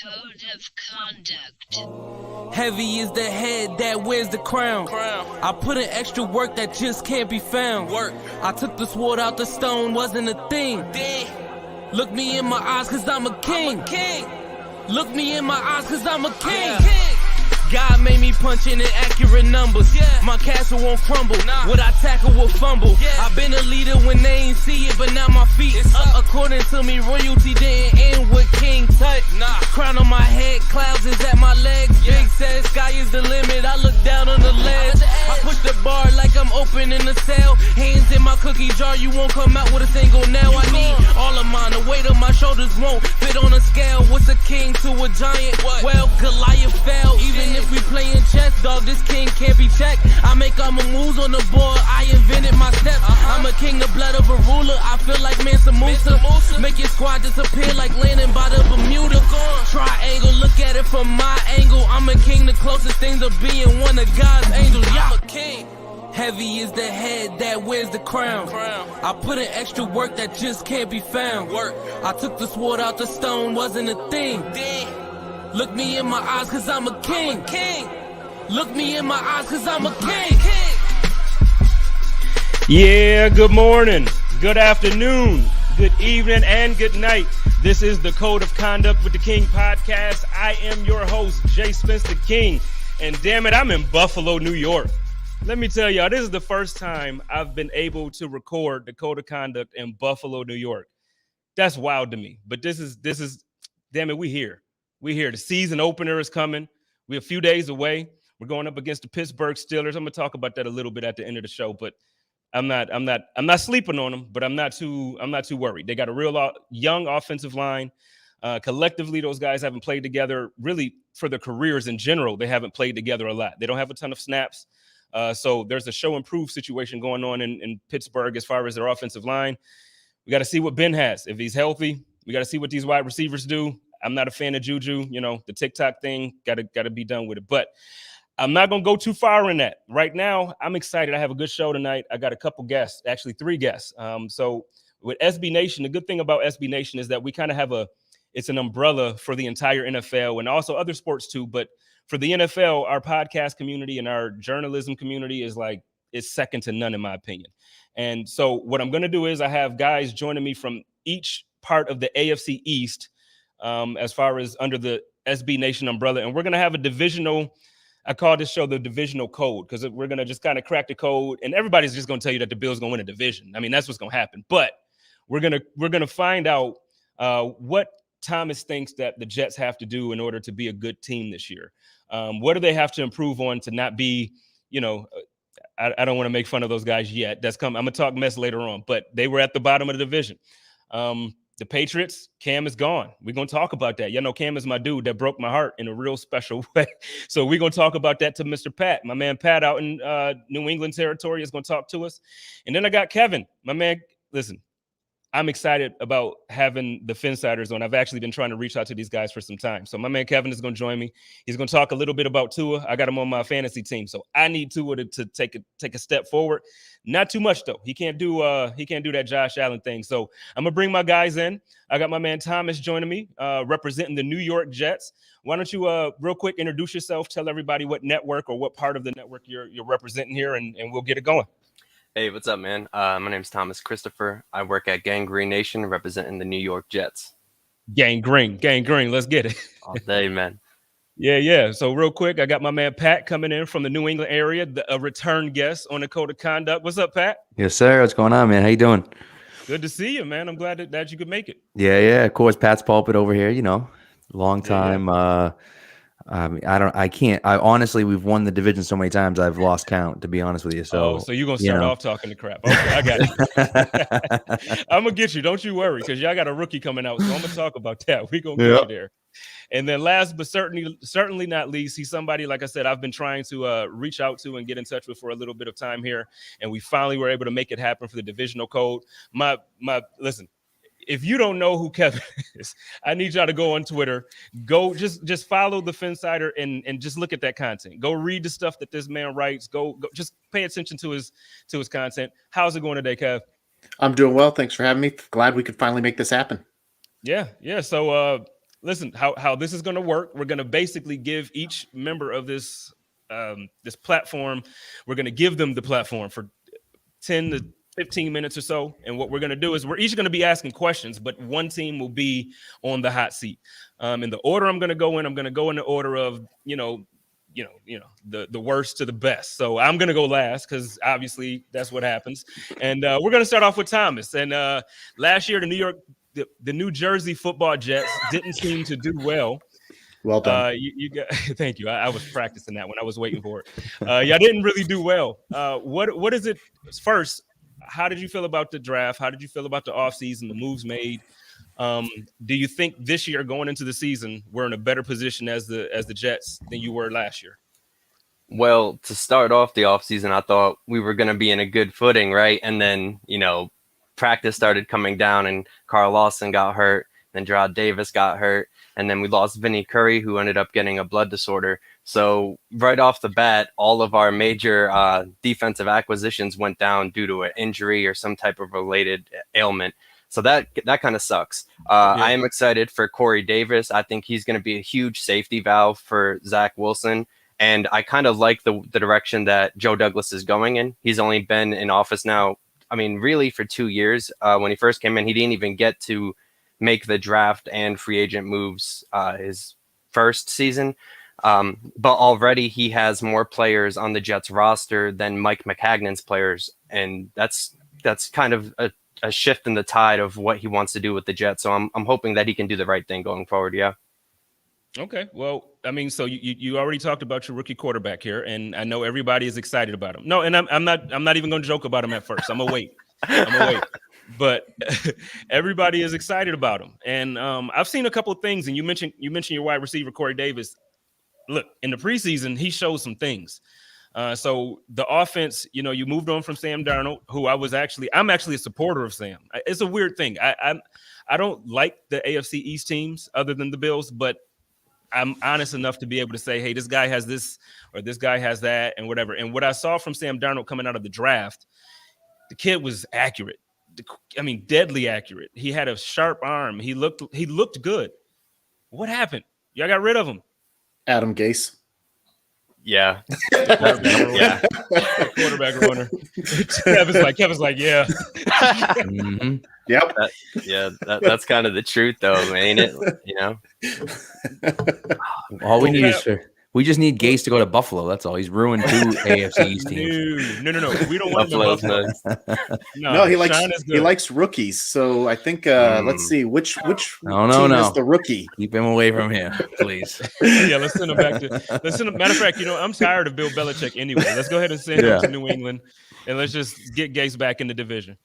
Code of conduct. Heavy is the head that wears the crown. I put in extra work that just can't be found. I took the sword out the stone, wasn't a thing. Look me in my eyes cause I'm a king. Look me in my eyes cause I'm a king. God made me punch in accurate numbers. My castle won't crumble. What I tackle will fumble. I've been a leader when they ain't see it, but now my feet is up. According to me, royalty didn't end with King Tut. Crown on my head, clouds is at my legs. Big says sky is the limit. I look down on the ledge. I push the bar like I'm opening a cell. Hands in my cookie jar, you won't come out with a single nail. I need all of mine. The weight of my shoulders won't fit on a scale. What's a king to a giant? Well, Goliath fell. Even if we playin' chess, dog, this king can't be checked. I make all my moves on the board, I invented my steps. I'm a king, the blood of a ruler, I feel like Mansa Musa. Make your squad disappear like landing by the Bermuda. Triangle, look at it from my angle. I'm a king, the closest thing to being one of God's angels. I'm a king. Heavy is the head that wears the crown. I put in extra work that just can't be found. I took the sword out the stone, wasn't a thing. Look me in my eyes cause I'm a king. Look me in my eyes cause I'm a king. Yeah, good morning, good afternoon, good evening, and good night. This is the Code of Conduct with the King podcast. I am your host, JSpenceTheKing. And damn it, I'm in Buffalo, New York. Let me tell y'all, this is the first time I've been able to record the Code of Conduct in Buffalo, New York. That's wild to me. But this is, damn it, we here. We're here. The season opener is coming. We're a few days away. We're going up against the Pittsburgh Steelers. I'm gonna talk about that a little bit at the end of the show, but I'm not sleeping on them, but I'm not too worried. They got a real young offensive line. Collectively, those guys haven't played together really for their careers in general. They haven't played together a lot. They don't have a ton of snaps. So there's a show and prove situation going on in Pittsburgh as far as their offensive line. We got to see what Ben has. If he's healthy, we got to see what these wide receivers do. I'm not a fan of Juju, the TikTok thing, got to be done with it. But I'm not going to go too far in that. Right now, I'm excited. I have a good show tonight. I got a couple guests, actually 3 guests. So with SB Nation, the good thing about SB Nation is that we kind of have it's an umbrella for the entire NFL and also other sports too. But for the NFL, our podcast community and our journalism community is second to none in my opinion. And so what I'm going to do is I have guys joining me from each part of the AFC East, as far as under the SB Nation umbrella. And we're going to have a divisional, I call this show the divisional code, because we're going to just kind of crack the code and everybody's just going to tell you that the Bills going to win a division. I mean, that's what's going to happen. But we're going to find out what Thomas thinks that the Jets have to do in order to be a good team this year. What do they have to improve on to not be, I don't want to make fun of those guys yet. That's coming. I'm going to talk mess later on, but they were at the bottom of the division. The Patriots, Cam is gone. We're going to talk about that. Cam is my dude that broke my heart in a real special way. So we're going to talk about that to Mr. Pat. My man Pat out in New England territory is going to talk to us. And then I got Kevin, my man. Listen, I'm excited about having the Phinsiders on. I've actually been trying to reach out to these guys for some time. So my man Kevin is going to join me. He's going to talk a little bit about Tua. I got him on my fantasy team. So I need Tua to take a step forward. Not too much though. He can't do that Josh Allen thing. So I'm gonna bring my guys in. I got my man Thomas joining me, representing the New York Jets. Why don't you real quick introduce yourself, tell everybody what network or what part of the network you're representing here, and we'll get it going. Hey, what's up, man? My name's Thomas Christopher. I work at Gang Green Nation representing the New York Jets. Gang Green, let's get it. All day, man. Yeah. So real quick, I got my man Pat coming in from the New England area, a return guest on the Code of Conduct. What's up, Pat? Yes, sir. What's going on, man? How you doing? Good to see you, man. I'm glad that you could make it. Yeah. Of course, Pat's Pulpit over here. Long time. Yeah. I honestly, we've won the division so many times, I've lost count, to be honest with you. So you're going to start off talking the crap. Okay, I got you. I'm going to get you. Don't you worry, because y'all got a rookie coming out. So I'm going to talk about that. We're going to get you there. And then last but certainly not least, he's somebody, like I said, I've been trying to reach out to and get in touch with for a little bit of time here. And we finally were able to make it happen for the divisional code. Listen, if you don't know who Kevin is, I need y'all to go on Twitter. Go just follow the Phinsider and just look at that content. Go read the stuff that this man writes. Go just pay attention to his content. How's it going today, Kev? I'm doing well. Thanks for having me. Glad we could finally make this happen. Yeah. So listen, how this is going to work. We're going to basically give each member of this this platform, we're going to give them the platform for 10 to 15 minutes or so. And what we're going to do is we're each going to be asking questions, but one team will be on the hot seat. In the order I'm going to go in the order of, the worst to the best. So I'm going to go last because obviously that's what happens. And we're going to start off with Thomas. And last year, the New Jersey Football Jets didn't seem to do well. Well done. Thank you. I was practicing that when I was waiting for it. Y'all didn't really do well. What is it? First, how did you feel about the draft? How did you feel about the offseason, the moves made? Do you think this year going into the season, we're in a better position as the Jets than you were last year? Well, to start off the offseason, I thought we were going to be in a good footing, right? And then, practice started coming down and Carl Lawson got hurt. Then Gerard Davis got hurt. And then we lost Vinny Curry, who ended up getting a blood disorder. So right off the bat, all of our major defensive acquisitions went down due to an injury or some type of related ailment. So that kind of sucks. I am excited for Corey Davis. I think he's going to be a huge safety valve for Zach Wilson. And I kind of like the direction that Joe Douglas is going in. He's only been in office now, really for 2 years. When he first came in, he didn't even get to make the draft and free agent moves his first season. But already he has more players on the Jets roster than Mike McCagnon's players. And that's kind of a shift in the tide of what he wants to do with the Jets. So I'm hoping that he can do the right thing going forward. Yeah. Okay. Well, so you already talked about your rookie quarterback here, and I know everybody is excited about him. No, and I'm not even going to joke about him at first. I'm gonna wait. But everybody is excited about him. And I've seen a couple of things, and you mentioned your wide receiver, Corey Davis. Look, in the preseason, he showed some things. So the offense, you moved on from Sam Darnold, who I'm actually a supporter of Sam. It's a weird thing. I don't like the AFC East teams other than the Bills, but I'm honest enough to be able to say, hey, this guy has this or this guy has that and whatever. And what I saw from Sam Darnold coming out of the draft, the kid was accurate. Deadly accurate. He had a sharp arm. He looked good. What happened? Y'all got rid of him. Adam Gase. Yeah. Quarterback runner. Kevin's like, yeah. Mm-hmm. Yep. That's kind of the truth, though, ain't it? All we need we just need Gase to go to Buffalo. That's all. He's ruined 2 AFC East teams. No. We don't want Buffalo. No, he likes rookies. So I think let's see which team is the rookie. Keep him away from him, please. Yeah, let's send him back to. Matter of fact, I'm tired of Bill Belichick anyway. Let's go ahead and send him to New England, and let's just get Gase back in the division.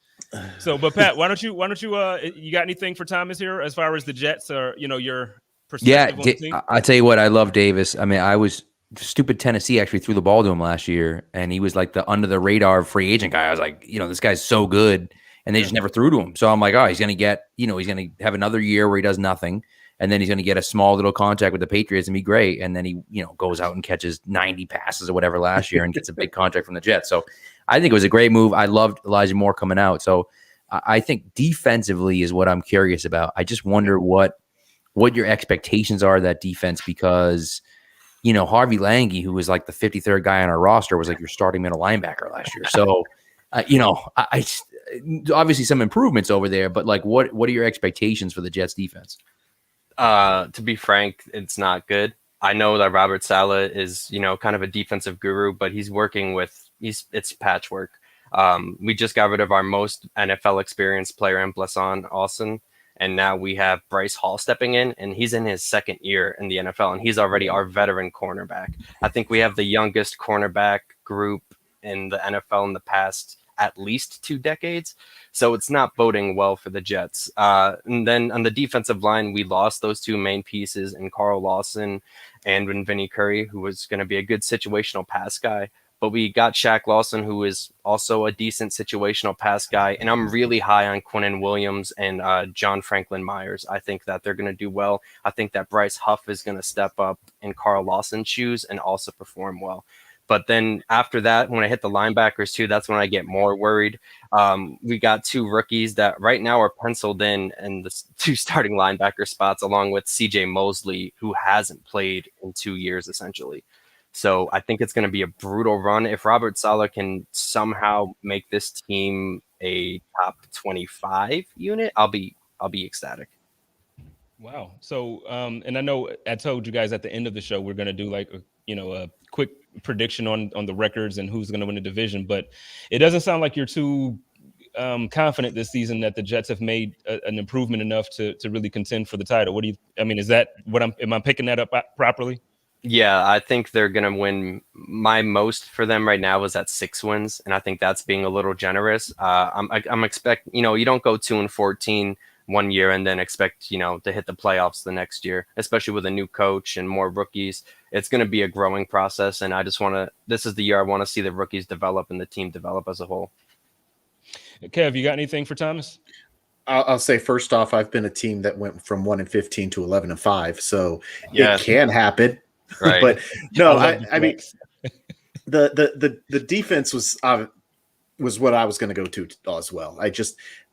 So, but Pat, why don't you you got anything for Thomas here as far as the Jets or your perspective on the team? I tell you what, I love Davis. I was stupid. Tennessee actually threw the ball to him last year, and he was like the under the radar free agent guy. I was like, this guy's so good, and they just never threw to him. So I'm like, oh, he's gonna get, he's gonna have another year where he does nothing, and then he's gonna get a small little contract with the Patriots and be great, and then he goes out and catches 90 passes or whatever last year and gets a big contract from the Jets. So I think it was a great move. I loved Elijah Moore coming out. So I think defensively is what I'm curious about. I just wonder what your expectations are of that defense, because, Harvey Lange, who was like the 53rd guy on our roster, was like your starting middle linebacker last year. So, I obviously some improvements over there, but like, what are your expectations for the Jets defense? To be frank, it's not good. I know that Robert Saleh is, kind of a defensive guru, but he's working with, it's patchwork. We just got rid of our most NFL experienced player in Blesson Austin. And now we have Bryce Hall stepping in, and he's in his second year in the NFL, and he's already our veteran cornerback. I think we have the youngest cornerback group in the NFL in the past at least 2 decades. So it's not boding well for the Jets. And then on the defensive line, we lost those 2 main pieces in Carl Lawson and in Vinny Curry, who was going to be a good situational pass guy. But we got Shaq Lawson, who is also a decent situational pass guy. And I'm really high on Quinnen Williams and John Franklin Myers. I think that they're going to do well. I think that Bryce Huff is going to step up in Carl Lawson's shoes and also perform well. But then after that, when I hit the linebackers too, that's when I get more worried. We got 2 rookies that right now are penciled in the 2 starting linebacker spots, along with CJ Mosley, who hasn't played in 2 years essentially. So I think it's going to be a brutal run. If Robert Saleh can somehow make this team a top 25 unit, I'll be ecstatic. Wow. So, and I know I told you guys at the end of the show, we're going to do like, a quick prediction on the records and who's going to win the division, but it doesn't sound like you're too confident this season that the Jets have made an improvement enough to really contend for the title. Is that am I picking that up properly? Yeah, I think they're going to win. My most for them right now is at 6 wins, and I think that's being a little generous. I'm expect, you don't go 2-14 1 year and then expect, to hit the playoffs the next year, especially with a new coach and more rookies. It's going to be a growing process, and this is the year I want to see the rookies develop and the team develop as a whole. Kev, you got anything for Thomas? I'll say first off, I've been a team that went from 1-15 to 11-5, so it can happen. Right. But no, I mean, the defense was what I was going to go to as well.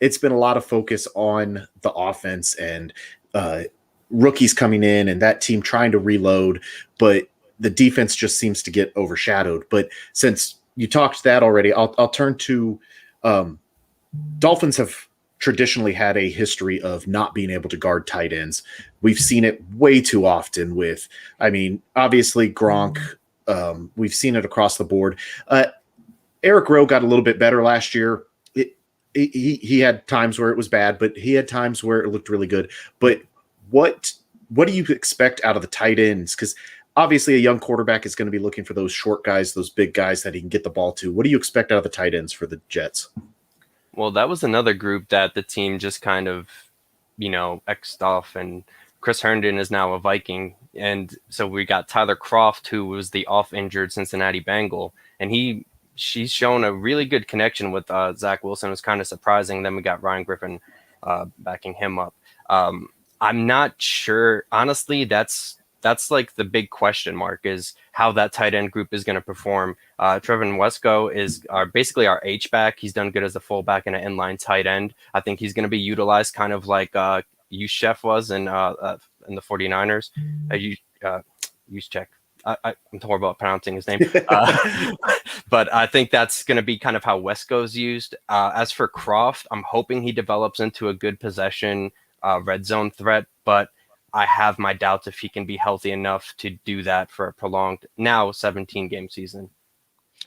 It's been a lot of focus on the offense and rookies coming in and that team trying to reload, but the defense just seems to get overshadowed. But since you talked that already, I'll turn to Dolphins have traditionally had a history of not being able to guard tight ends. We've seen it way too often with, obviously Gronk. We've seen it across the board. Eric Rowe got a little bit better last year. He had times where it was bad, but he had times where it looked really good. But what do you expect out of the tight ends? Because obviously a young quarterback is going to be looking for those short guys, those big guys that he can get the ball to. What do you expect out of the tight ends for the Jets? Well, that was another group that the team just kind of, X'd off, and Chris Herndon is now a Viking. And so we got Tyler Kroft, who was the off-injured Cincinnati Bengal, and she's shown a really good connection with Zach Wilson. It was kind of surprising. Then we got Ryan Griffin backing him up. I'm not sure. Honestly, that's like the big question mark is how that tight end group is going to perform. Trevin Wesco is basically our H-back. He's done good as a fullback and an inline tight end. I think he's going to be utilized kind of like Juszczyk was in the 49ers. Juszczyk. I'm horrible at pronouncing his name. But I think that's going to be kind of how Wesco's used. As for Kroft, I'm hoping he develops into a good possession red zone threat, but I have my doubts if he can be healthy enough to do that for a prolonged, now 17-game season.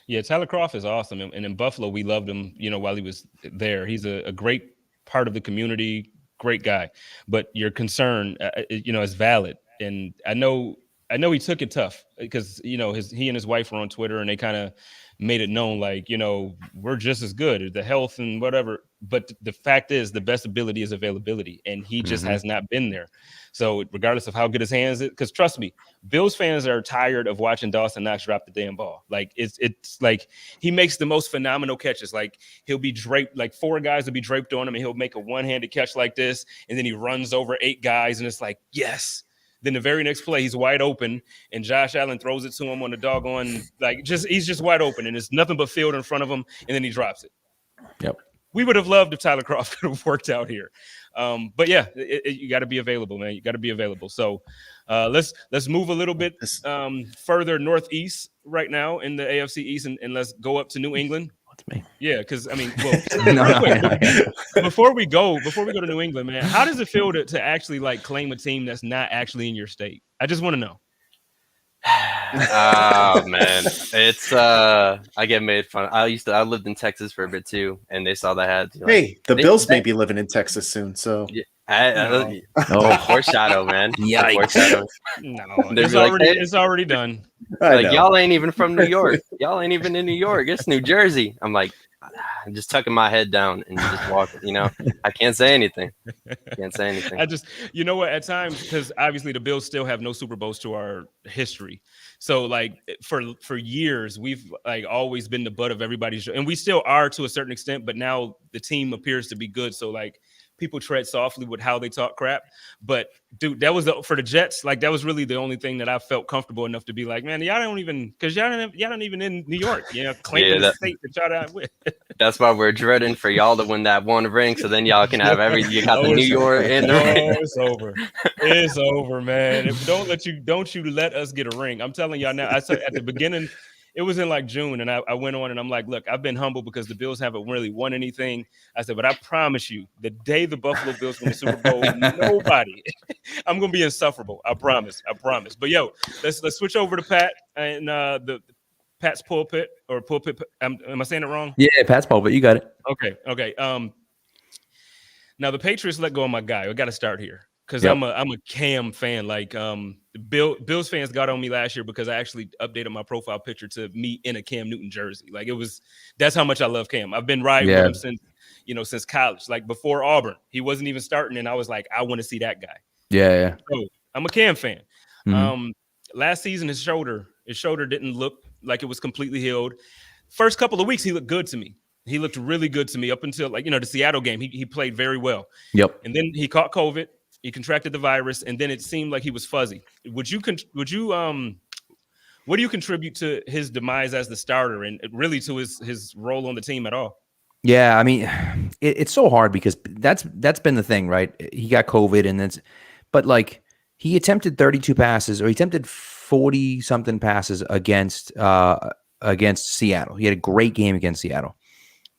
Yeah, Tyler Kroft is awesome. And in Buffalo, we loved him, while he was there. He's a great part of the community, great guy. But your concern, is valid. And I know he took it tough because, he and his wife were on Twitter and they kind of made it known like, we're just as good, the health and whatever. But the fact is the best ability is availability. And he just has not been there. So regardless of how good his hands is, because trust me, Bills fans are tired of watching Dawson Knox drop the damn ball. Like it's like he makes the most phenomenal catches. Like he'll be draped, like 4 guys will be draped on him and he'll make a one-handed catch like this. And then he runs over 8 guys and it's like, yes. Then the very next play, he's wide open, and Josh Allen throws it to him on the doggone, he's just wide open, and there's nothing but field in front of him, and then he drops it. Yep. We would have loved if Tyler Kroft could have worked out here. But yeah, you got to be available, man. You got to be available. So let's move a little bit further northeast right now in the AFC East, and let's go up to New England. Me. Yeah, because before we go to New England, man, how does it feel to actually claim a team that's not actually in your state? I just want to know. Oh man, it's I get made fun. I lived in Texas for a bit too, and they saw that had. The Bills may be living in Texas soon, so. Foreshadow, man. Yikes. Foreshadow. No, it's already done. Y'all ain't even from New York. Y'all ain't even in New York. It's New Jersey. I'm just tucking my head down and just walking. I can't say anything. I just, at times, because obviously the Bills still have no Super Bowls to our history. So for years, we've always been the butt of everybody's, and we still are to a certain extent, but now the team appears to be good. So people tread softly with how they talk crap. But dude, that was for the Jets. Like that was really the only thing that I felt comfortable enough to be like, man, y'all don't even in New York, claiming the state that y'all out with. That's why we're dreading for y'all to win that one ring, so then y'all can have you got the New York in the ring. It's over. It's over, man. Don't you let us get a ring. I'm telling y'all now. I said at the beginning. It was in like June, and I went on and I'm like, look, I've been humble because the Bills haven't really won anything. I said, but I promise you, the day the Buffalo Bills win the Super Bowl, nobody, I'm gonna be insufferable. I promise. But yo, let's switch over to Pat and the Pat's Pulpit or Pulpit. Am I saying it wrong? Yeah, Pat's Pulpit. You got it. Okay. Now the Patriots let go of my guy. I got to start here. Because I'm a Cam fan. Like Bills fans got on me last year because I actually updated my profile picture to me in a Cam Newton jersey. Like that's how much I love Cam. I've been riding with him since college. Like before Auburn, he wasn't even starting, and I was like, I want to see that guy. Yeah. So I'm a Cam fan. Mm-hmm. Last season his shoulder didn't look like it was completely healed. First couple of weeks he looked good to me. He looked really good to me up until the Seattle game. He played very well. Yep. And then he caught COVID. He contracted the virus, and then it seemed like he was fuzzy. What do you contribute to his demise as the starter and really to his role on the team at all? Yeah, I mean, it's so hard because that's been the thing, right? He got COVID, but like he attempted 32 passes, or he attempted 40 something passes against Seattle. He had a great game against Seattle.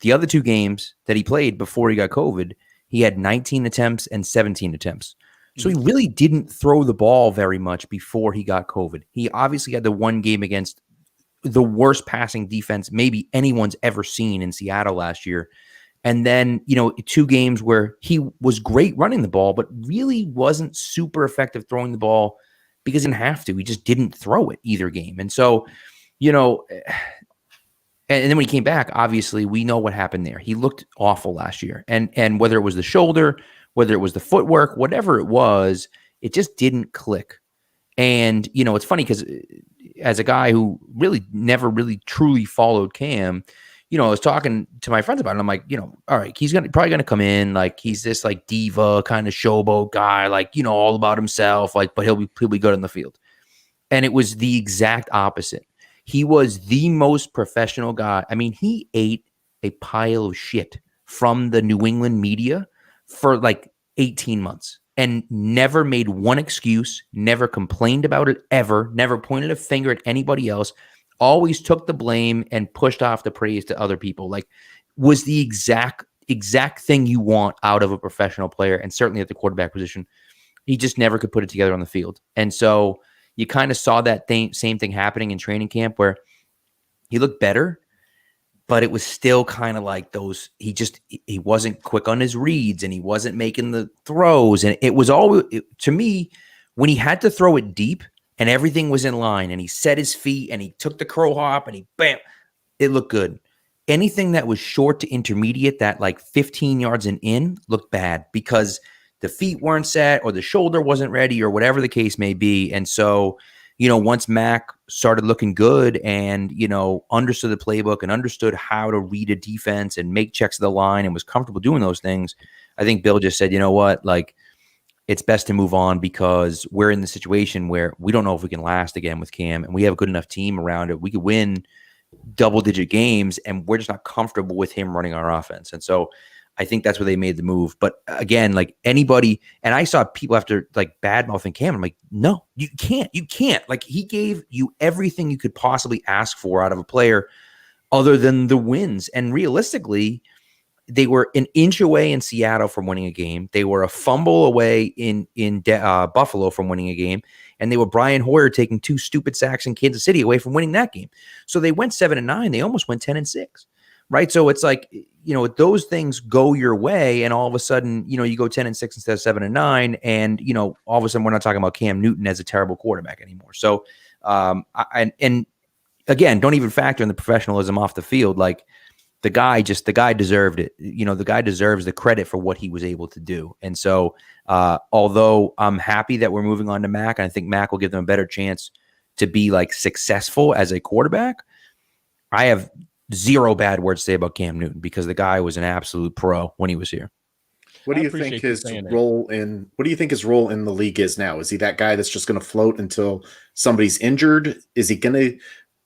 The other two games that he played before he got COVID, he had 19 attempts and 17 attempts. So he really didn't throw the ball very much before he got COVID. He obviously had the one game against the worst passing defense maybe anyone's ever seen in Seattle last year. And then, 2 games where he was great running the ball, but really wasn't super effective throwing the ball because he didn't have to. He just didn't throw it either game. And so, and then when he came back, obviously, we know what happened there. He looked awful last year. And whether it was the shoulder, whether it was the footwork, whatever it was, it just didn't click. And, it's funny because as a guy who really never really truly followed Cam, I was talking to my friends about it. And I'm like, all right, he's probably going to come in. Like, he's this like diva kind of showboat guy, like, all about himself, like, but he'll be good on the field. And it was the exact opposite. He was the most professional guy. I mean, he ate a pile of shit from the New England media for like 18 months and never made one excuse, never complained about it ever, never pointed a finger at anybody else, always took the blame and pushed off the praise to other people. Like, was the exact thing you want out of a professional player, and certainly at the quarterback position. He just never could put it together on the field. And so you kind of saw that same thing happening in training camp where he looked better, but it was still kind of like he wasn't quick on his reads and he wasn't making the throws. And it was always, to me, when he had to throw it deep and everything was in line and he set his feet and he took the crow hop and it looked good. Anything that was short to intermediate, that like 15 yards and in, looked bad because the feet weren't set or the shoulder wasn't ready or whatever the case may be. And so, once Mac started looking good and, understood the playbook and understood how to read a defense and make checks to the line and was comfortable doing those things, I think Bill just said, you know what, like, it's best to move on because we're in the situation where we don't know if we can last again with Cam, and we have a good enough team around it. We could win double-digit games, and we're just not comfortable with him running our offense. And so I think that's where they made the move. But again, like anybody, and I saw people after like bad-mouthing Cam, I'm like, no, you can't. Like, he gave you everything you could possibly ask for out of a player other than the wins. And realistically, they were an inch away in Seattle from winning a game. They were a fumble away in Buffalo from winning a game. And they were Brian Hoyer taking 2 stupid sacks in Kansas City away from winning that game. So they went 7-9. They almost went 10-6. Right. So it's like, those things go your way. And all of a sudden, you go 10-6 instead of 7-9. And, all of a sudden we're not talking about Cam Newton as a terrible quarterback anymore. So, and again, don't even factor in the professionalism off the field. Like, the guy deserved it. The guy deserves the credit for what he was able to do. And so, although I'm happy that we're moving on to Mac, and I think Mac will give them a better chance to be like successful as a quarterback, I have zero bad words to say about Cam Newton because the guy was an absolute pro when he was here. What do you think his role in the league is now? Is he that guy that's just going to float until somebody's injured? Is he going to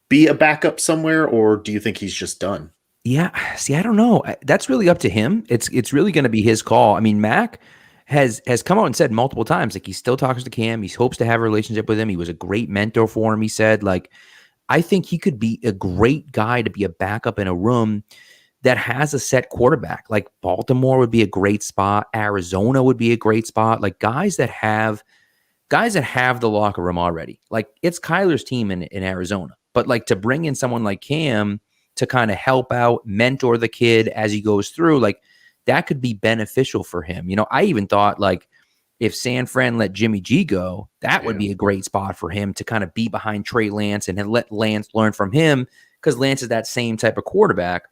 be a backup somewhere, or do you think he's just done? Yeah, see, I don't know. That's really up to him. It's really going to be his call. I mean, Mac has come out and said multiple times, like, he still talks to Cam. He hopes to have a relationship with him. He was a great mentor for him. He said, like, I think he could be a great guy to be a backup in a room that has a set quarterback. Like, Baltimore would be a great spot. Arizona would be a great spot. Like, guys that have the locker room already. Like, it's Kyler's team in Arizona. But, like, to bring in someone like Cam to kind of help out, mentor the kid as he goes through, like, that could be beneficial for him. You know, I even thought, like, if San Fran let Jimmy G go, that would be a great spot for him to kind of be behind Trey Lance and let Lance learn from him, because Lance is that same type of quarterback.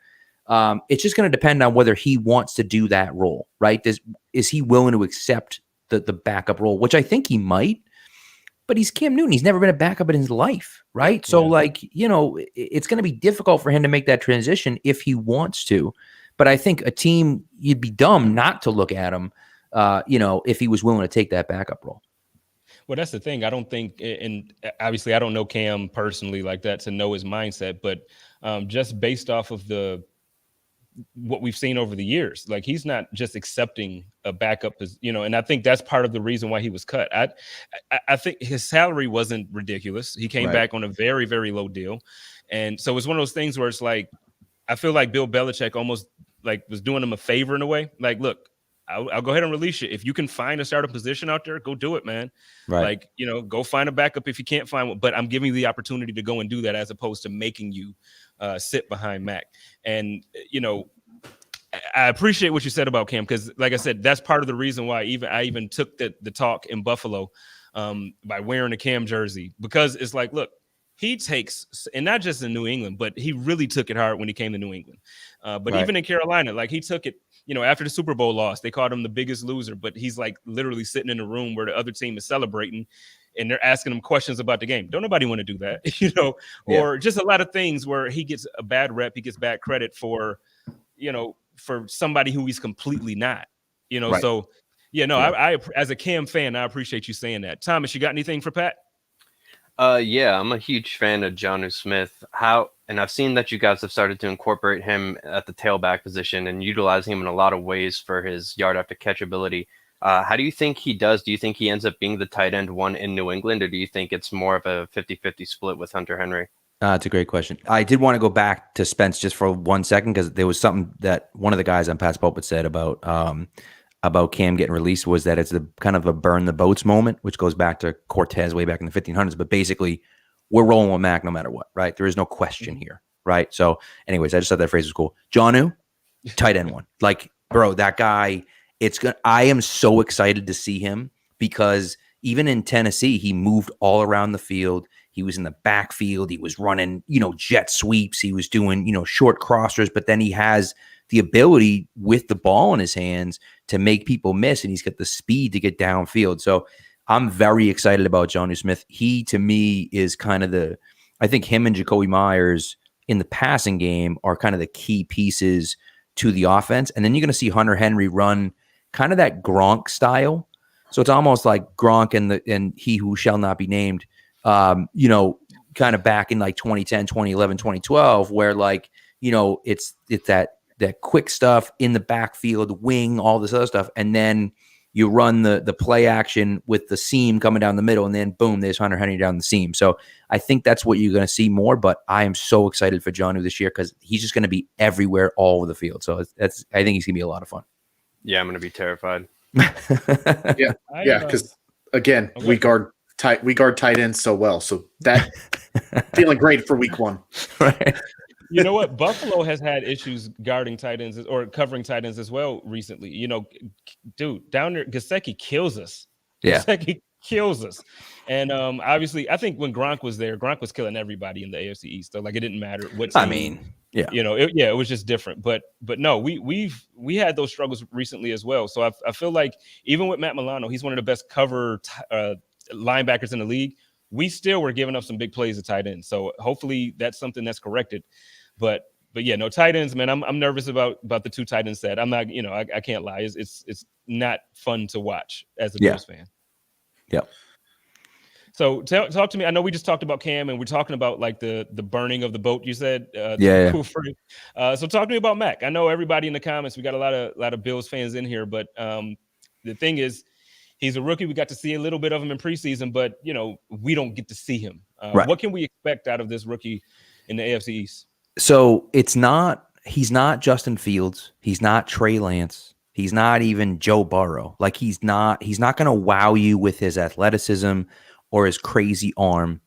It's just going to depend on whether he wants to do that role, right? Is he willing to accept the backup role, which I think he might, but he's Cam Newton. He's never been a backup in his life, right? So, like, you know, it's going to be difficult for him to make that transition if he wants to. But I think a team, you'd be dumb not to look at him, you know, if he was willing to take that backup role. Well, that's the thing. I don't think, and obviously I don't know Cam personally like that to know his mindset, but just based off of what we've seen over the years, like, he's not just accepting a backup, you know, and I think that's part of the reason why he was cut. I think his salary wasn't ridiculous. He came back on a very, very low deal. And so it's one of those things where it's like, I feel like Bill Belichick almost like was doing him a favor in a way. Like, look, I'll go ahead and release you. If you can find a starting position out there, go do it, man. Right. Like, you know, go find a backup if you can't find one. But I'm giving you the opportunity to go and do that, as opposed to making you sit behind Mac. And, you know, I appreciate what you said about Cam, because, like I said, that's part of the reason why I even took the talk in Buffalo by wearing a Cam jersey, because it's like, look, he takes, and not just in New England, but he really took it hard when he came to New England. But even in Carolina, like, he took it, you know, after the Super Bowl loss, they called him the biggest loser, but he's like literally sitting in a room where the other team is celebrating and they're asking him questions about the game. Don't nobody want to do that, you know, or just a lot of things where he gets a bad rep. He gets bad credit for, you know, for somebody who he's completely not, you know? So I as a Cam fan, I appreciate you saying that. Thomas, you got anything for Pat? Yeah, I'm a huge fan of Jonnu Smith. And I've seen that you guys have started to incorporate him at the tailback position and utilizing him in a lot of ways for his yard after catch ability. How do you think he does? Do you think he ends up being the tight end one in New England, or do you think it's more of a 50-50 split with Hunter Henry? It's a great question. I did want to go back to Spence just for 1 second, because there was something that one of the guys on Pat's Pulpit said about Cam getting released, was that it's the kind of a burn the boats moment, which goes back to Cortez way back in the 1500s. But basically, we're rolling with Mac no matter what, right? There is no question here, right? So anyways, I just thought that phrase was cool. Jonnu, tight end one. Like, bro, that guy, I am so excited to see him, because even in Tennessee, he moved all around the field. He was in the backfield. He was running, you know, jet sweeps. He was doing, you know, short crossers, but then he has the ability with the ball in his hands to make people miss, and he's got the speed to get downfield. So I'm very excited about Jonnu Smith. He, to me, is kind of I think him and Jacoby Myers in the passing game are kind of the key pieces to the offense. And then you're going to see Hunter Henry run kind of that Gronk style. So it's almost like Gronk and he who shall not be named, you know, kind of back in like 2010, 2011, 2012, where, like, you know, it's that quick stuff in the backfield, wing, all this other stuff. And then you run the play action with the seam coming down the middle, and then boom, there's Hunter Henry down the seam. So I think that's what you're going to see more, but I am so excited for Jonnu this year, because he's just going to be everywhere, all over the field. So I think he's going to be a lot of fun. Yeah, I'm going to be terrified. Yeah, because again, we guard tight ends so well. So that feeling great for week one. Right. You know what? Buffalo has had issues guarding tight ends or covering tight ends as well recently. You know, dude, down there, Gesicki kills us. Yeah. Gesicki kills us. And obviously, I think when Gronk was there, Gronk was killing everybody in the AFC East. So, like, it didn't matter what team. I mean, yeah. You know, it was just different. But no, we had those struggles recently as well. So I feel like even with Matt Milano, he's one of the best cover linebackers in the league. We still were giving up some big plays at tight end. So hopefully that's something that's corrected. But yeah, no tight ends, man. I'm nervous about the two tight ends set. I'm not, I can't lie. It's not fun to watch as a Bills fan. Yeah. So talk to me. I know we just talked about Cam, and we're talking about like the burning of the boat. You said, cool free. So talk to me about Mac. I know everybody in the comments. We got a lot of Bills fans in here, but the thing is, he's a rookie. We got to see a little bit of him in preseason, but we don't get to see him. Right. What can we expect out of this rookie in the AFC East? So he's not Justin Fields. He's not Trey Lance. He's not even Joe Burrow. Like he's not going to wow you with his athleticism or his crazy arm,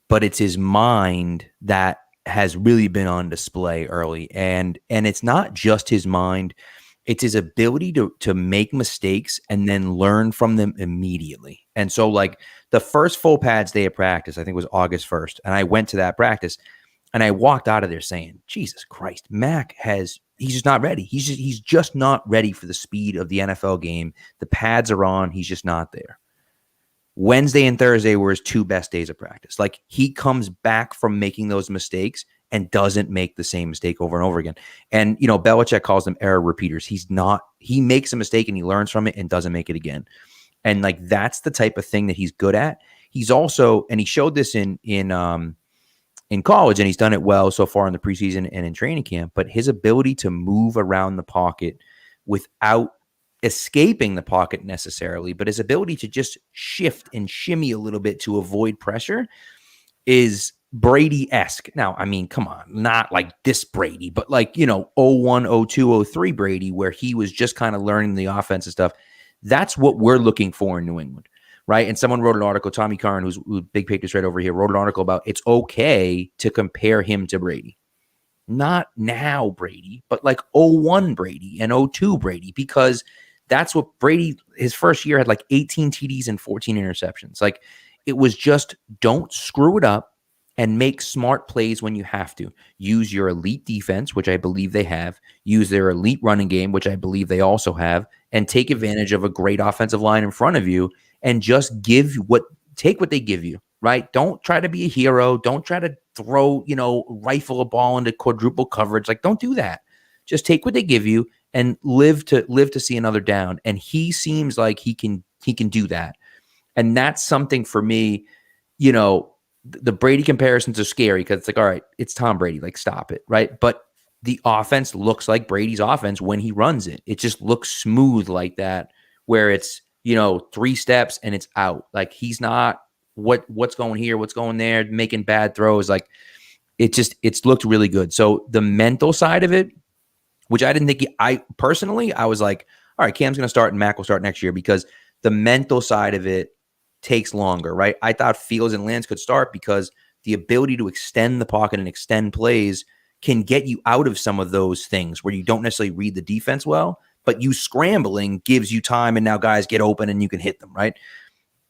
but it's his mind that has really been on display early. And it's not just his mind. It's his ability to make mistakes and then learn from them immediately. And so like the first full pads day of practice, I think was August 1st. And I went to that practice and I walked out of there saying, Jesus Christ, Mac he's just not ready. He's just not ready for the speed of the NFL game. The pads are on. He's just not there. Wednesday and Thursday were his two best days of practice. Like he comes back from making those mistakes and doesn't make the same mistake over and over again. And, Belichick calls them error repeaters. He makes a mistake and he learns from it and doesn't make it again. And like, that's the type of thing that he's good at. He's also, and he showed this in college, and he's done it well so far in the preseason and in training camp, but his ability to move around the pocket without escaping the pocket necessarily, but his ability to just shift and shimmy a little bit to avoid pressure is Brady-esque. Now, I mean, come on, not like this Brady, but like, 01, 02, 03 Brady, where he was just kind of learning the offensive stuff. That's what we're looking for in New England. Right. And someone wrote an article, Tommy Curran, who's Big Patriots right over here, wrote an article about it's okay to compare him to Brady. Not now Brady, but like 01 Brady and 02 Brady, because that's what Brady, his first year, had like 18 TDs and 14 interceptions. Like it was just don't screw it up and make smart plays when you have to. Use your elite defense, which I believe they have. Use their elite running game, which I believe they also have, and take advantage of a great offensive line in front of you. And just take what they give you, right? Don't try to be a hero. Don't try to throw, rifle a ball into quadruple coverage. Like, don't do that. Just take what they give you and live to see another down. And he seems like he can do that. And that's something for me, the Brady comparisons are scary because it's like, all right, it's Tom Brady. Like, stop it, right? But the offense looks like Brady's offense when he runs it. It just looks smooth like that, where it's, 3 steps and it's out. Like he's not what's going here, what's going there, making bad throws. Like it's looked really good. So the mental side of it, which I didn't think I was like, all right, Cam's going to start and Mac will start next year, because the mental side of it takes longer, right? I thought Fields and Lance could start because the ability to extend the pocket and extend plays can get you out of some of those things where you don't necessarily read the defense well, but you scrambling gives you time, and now guys get open and you can hit them, right?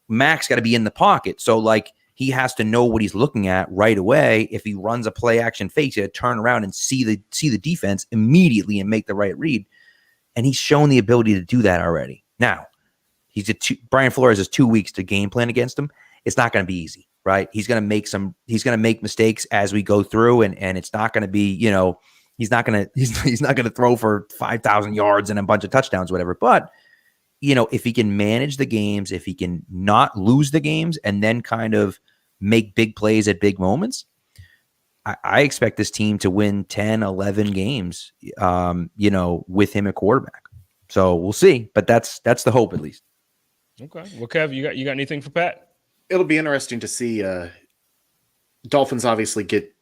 Mac's got to be in the pocket. So like he has to know what he's looking at right away. If he runs a play action fake, he got to turn around and see the defense immediately and make the right read. And he's shown the ability to do that already. Now, Brian Flores has 2 weeks to game plan against him. It's not going to be easy, right? He's going to make mistakes as we go through, and it's not going to be, he's not going to throw for 5,000 yards and a bunch of touchdowns, whatever. But, if he can manage the games, if he can not lose the games and then kind of make big plays at big moments, I expect this team to win 10, 11 games, with him at quarterback. So we'll see, but that's the hope at least. Okay. Well, Kev, you got anything for Pat? It'll be interesting to see. Dolphins obviously get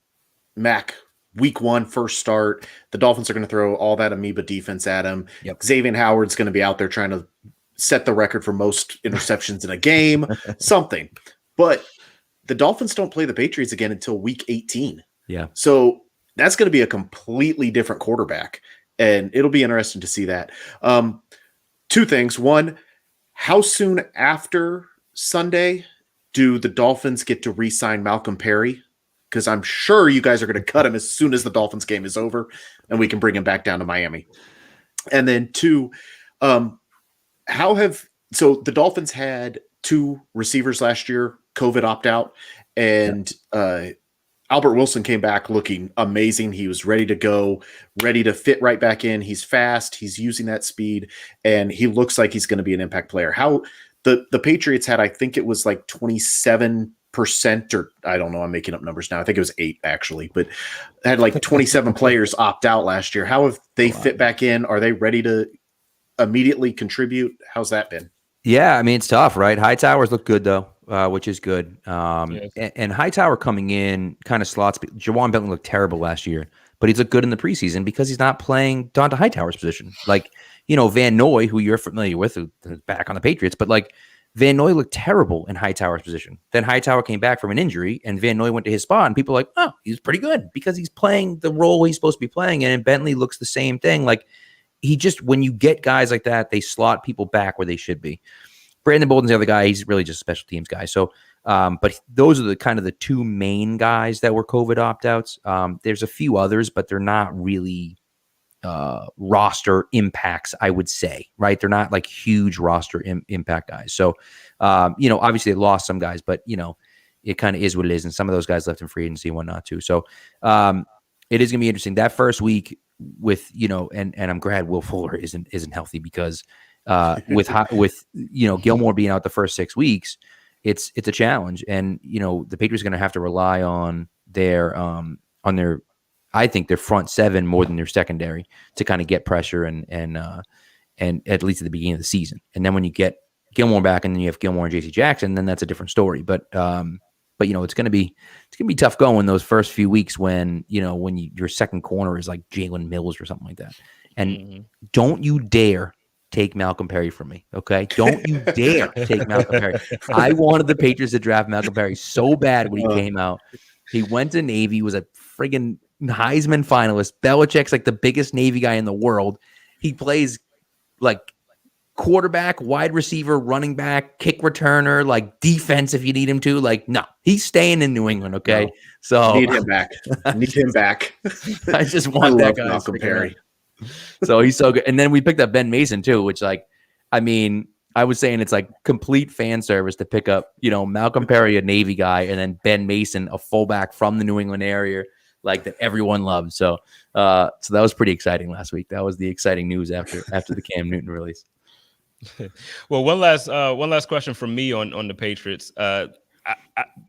Mac week 1, first start. The Dolphins are going to throw all that amoeba defense at him. Yep. Xavier Howard's going to be out there trying to set the record for most interceptions in a game, something. But the Dolphins don't play the Patriots again until week 18. Yeah. So that's going to be a completely different quarterback, and it'll be interesting to see that. 2 things. One, how soon after Sunday do the Dolphins get to re-sign Malcolm Perry? Because I'm sure you guys are going to cut him as soon as the Dolphins game is over, and we can bring him back down to Miami. And then 2, so the Dolphins had 2 receivers last year COVID opt out, and Albert Wilson came back looking amazing. He was ready to go, ready to fit right back in. He's fast. He's using that speed, and he looks like he's going to be an impact player. How the Patriots had, I think it was like 27%, or I don't know, I'm making up numbers now. I think it was 8 actually, but had like 27 players opt out last year. How have they fit back in? Are they ready to immediately contribute? How's that been? Yeah, I mean, it's tough, right? Hightowers look good though, which is good. And Hightower coming in kind of slots. Jawan Bentley looked terrible last year, but he's looked good in the preseason because he's not playing Donta Hightower's position. Like, Van Noy, who you're familiar with, who's back on the Patriots, but like Van Noy looked terrible in Hightower's position. Then Hightower came back from an injury, and Van Noy went to his spot, and people are like, oh, he's pretty good because he's playing the role he's supposed to be playing in, and Bentley looks the same thing. Like, when you get guys like that, they slot people back where they should be. Brandon Bolden's the other guy. He's really just a special teams guy. So, but those are the kind of the two main guys that were COVID opt-outs. There's a few others, but they're not really roster impacts, I would say, right? They're not like huge roster impact guys. So, obviously they lost some guys, but, it kind of is what it is. And some of those guys left in free agency and whatnot too. So it is going to be interesting. That first week with, and I'm glad Will Fuller isn't healthy because with Gilmore being out the first 6 weeks, it's a challenge. And, the Patriots are going to have to rely on their I think their front seven more than their secondary to kind of get pressure and at least at the beginning of the season. And then when you get Gilmore back and then you have Gilmore and JC Jackson, then that's a different story. But it's going to be tough going those first few weeks when your second corner is like Jalen Mills or something like that. And don't you dare take Malcolm Perry from me, okay? Don't you dare take Malcolm Perry. I wanted the Patriots to draft Malcolm Perry so bad when he came out. He went to Navy, was a friggin' Heisman finalist. Belichick's like the biggest Navy guy in the world. He plays like quarterback, wide receiver, running back, kick returner, like defense if you need him to. Like, no, he's staying in New England, okay? No, so need him back. I just want that guy. Malcolm Perry. So he's so good. And then we picked up Ben Mason too, which I was saying it's like complete fan service to pick up, Malcolm Perry, a Navy guy, and then Ben Mason, a fullback from the New England area, like that everyone loves. So that was pretty exciting last week. That was the exciting news after the Cam Newton release. Well, one last question from me on the Patriots.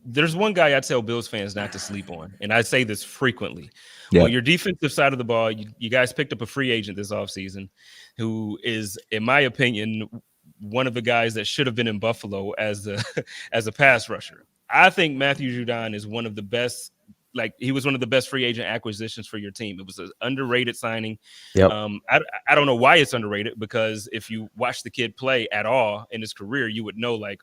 There's one guy I tell Bills fans not to sleep on, and I say this frequently. Yeah. On your defensive side of the ball, you guys picked up a free agent this offseason who is, in my opinion, one of the guys that should have been in Buffalo as a pass rusher. I think Matthew Judon is one of the best. Like, he was one of the best free agent acquisitions for your team. It was an underrated signing. Yep. I don't know why it's underrated, because if you watch the kid play at all in his career, you would know, like,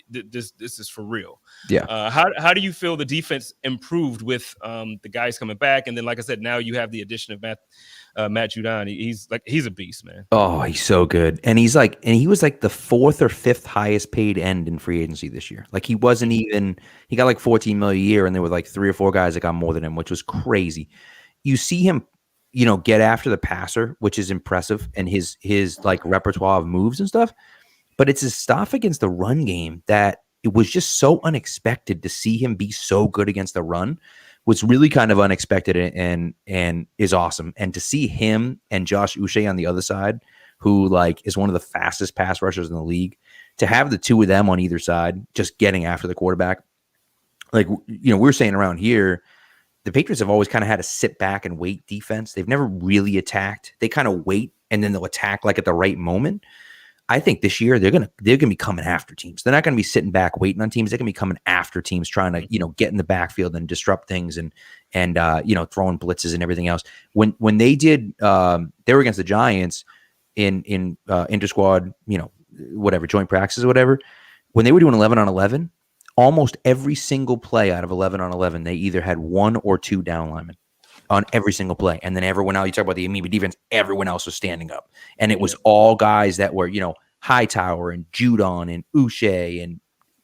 this is for real. Yeah. How do you feel the defense improved with the guys coming back? And then, like I said, now you have the addition of Matt Judon. He's a beast, man. Oh, he's so good. And he was like the 4th or 5th highest paid end in free agency this year. Like, he got like $14 million a year, and there were like 3 or 4 guys that got more than him, which was crazy. You see him, get after the passer, which is impressive, and his like repertoire of moves and stuff. But it's his stuff against the run game that it was just so unexpected to see him be so good against the run. Was really kind of unexpected and is awesome. And to see him and Josh Uche on the other side, who like is one of the fastest pass rushers in the league, to have the two of them on either side, just getting after the quarterback. Like, we're saying around here, the Patriots have always kind of had a sit back and wait defense. They've never really attacked. They kind of wait and then they'll attack like at the right moment. I think this year they're gonna be coming after teams. They're not gonna be sitting back waiting on teams. They're gonna be coming after teams, trying to get in the backfield and disrupt things and throwing blitzes and everything else. When they did, they were against the Giants in inter-squad, whatever, joint practices or whatever. When they were doing 11 on 11, almost every single play out of 11 on 11, they either had 1 or 2 down linemen on every single play. And then everyone else, you talk about the immediate defense, everyone else was standing up. And it was all guys that were, Hightower and Judon and Uche and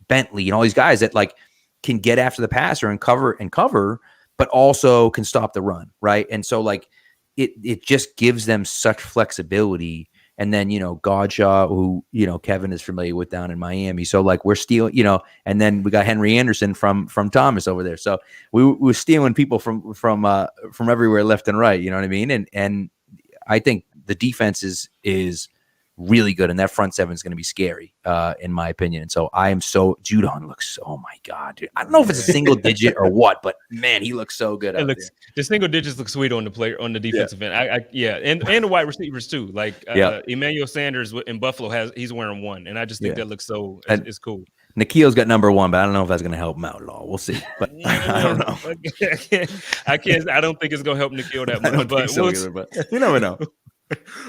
Bentley and all these guys that like can get after the passer and cover, but also can stop the run. Right. And so like it just gives them such flexibility. And then, Godshaw, who, Kevin is familiar with down in Miami. So like we're stealing, and then we got Henry Anderson from Thomas over there. So we were stealing people from everywhere, left and right. You know what I mean? And I think the defense is really good, and that front seven is going to be scary, in my opinion. And so Judon looks, oh my God, dude. I don't know if it's a single digit or what, but man, he looks so good. The single digits look sweet on the defensive end. And the wide receivers too. Like Emmanuel Sanders in Buffalo he's wearing 1, and I just think that looks it's cool. Nikhil's got number 1, but I don't know if that's going to help him out at all. We'll see. But I don't know. I don't think it's going to help Nikhil that much. But you never know.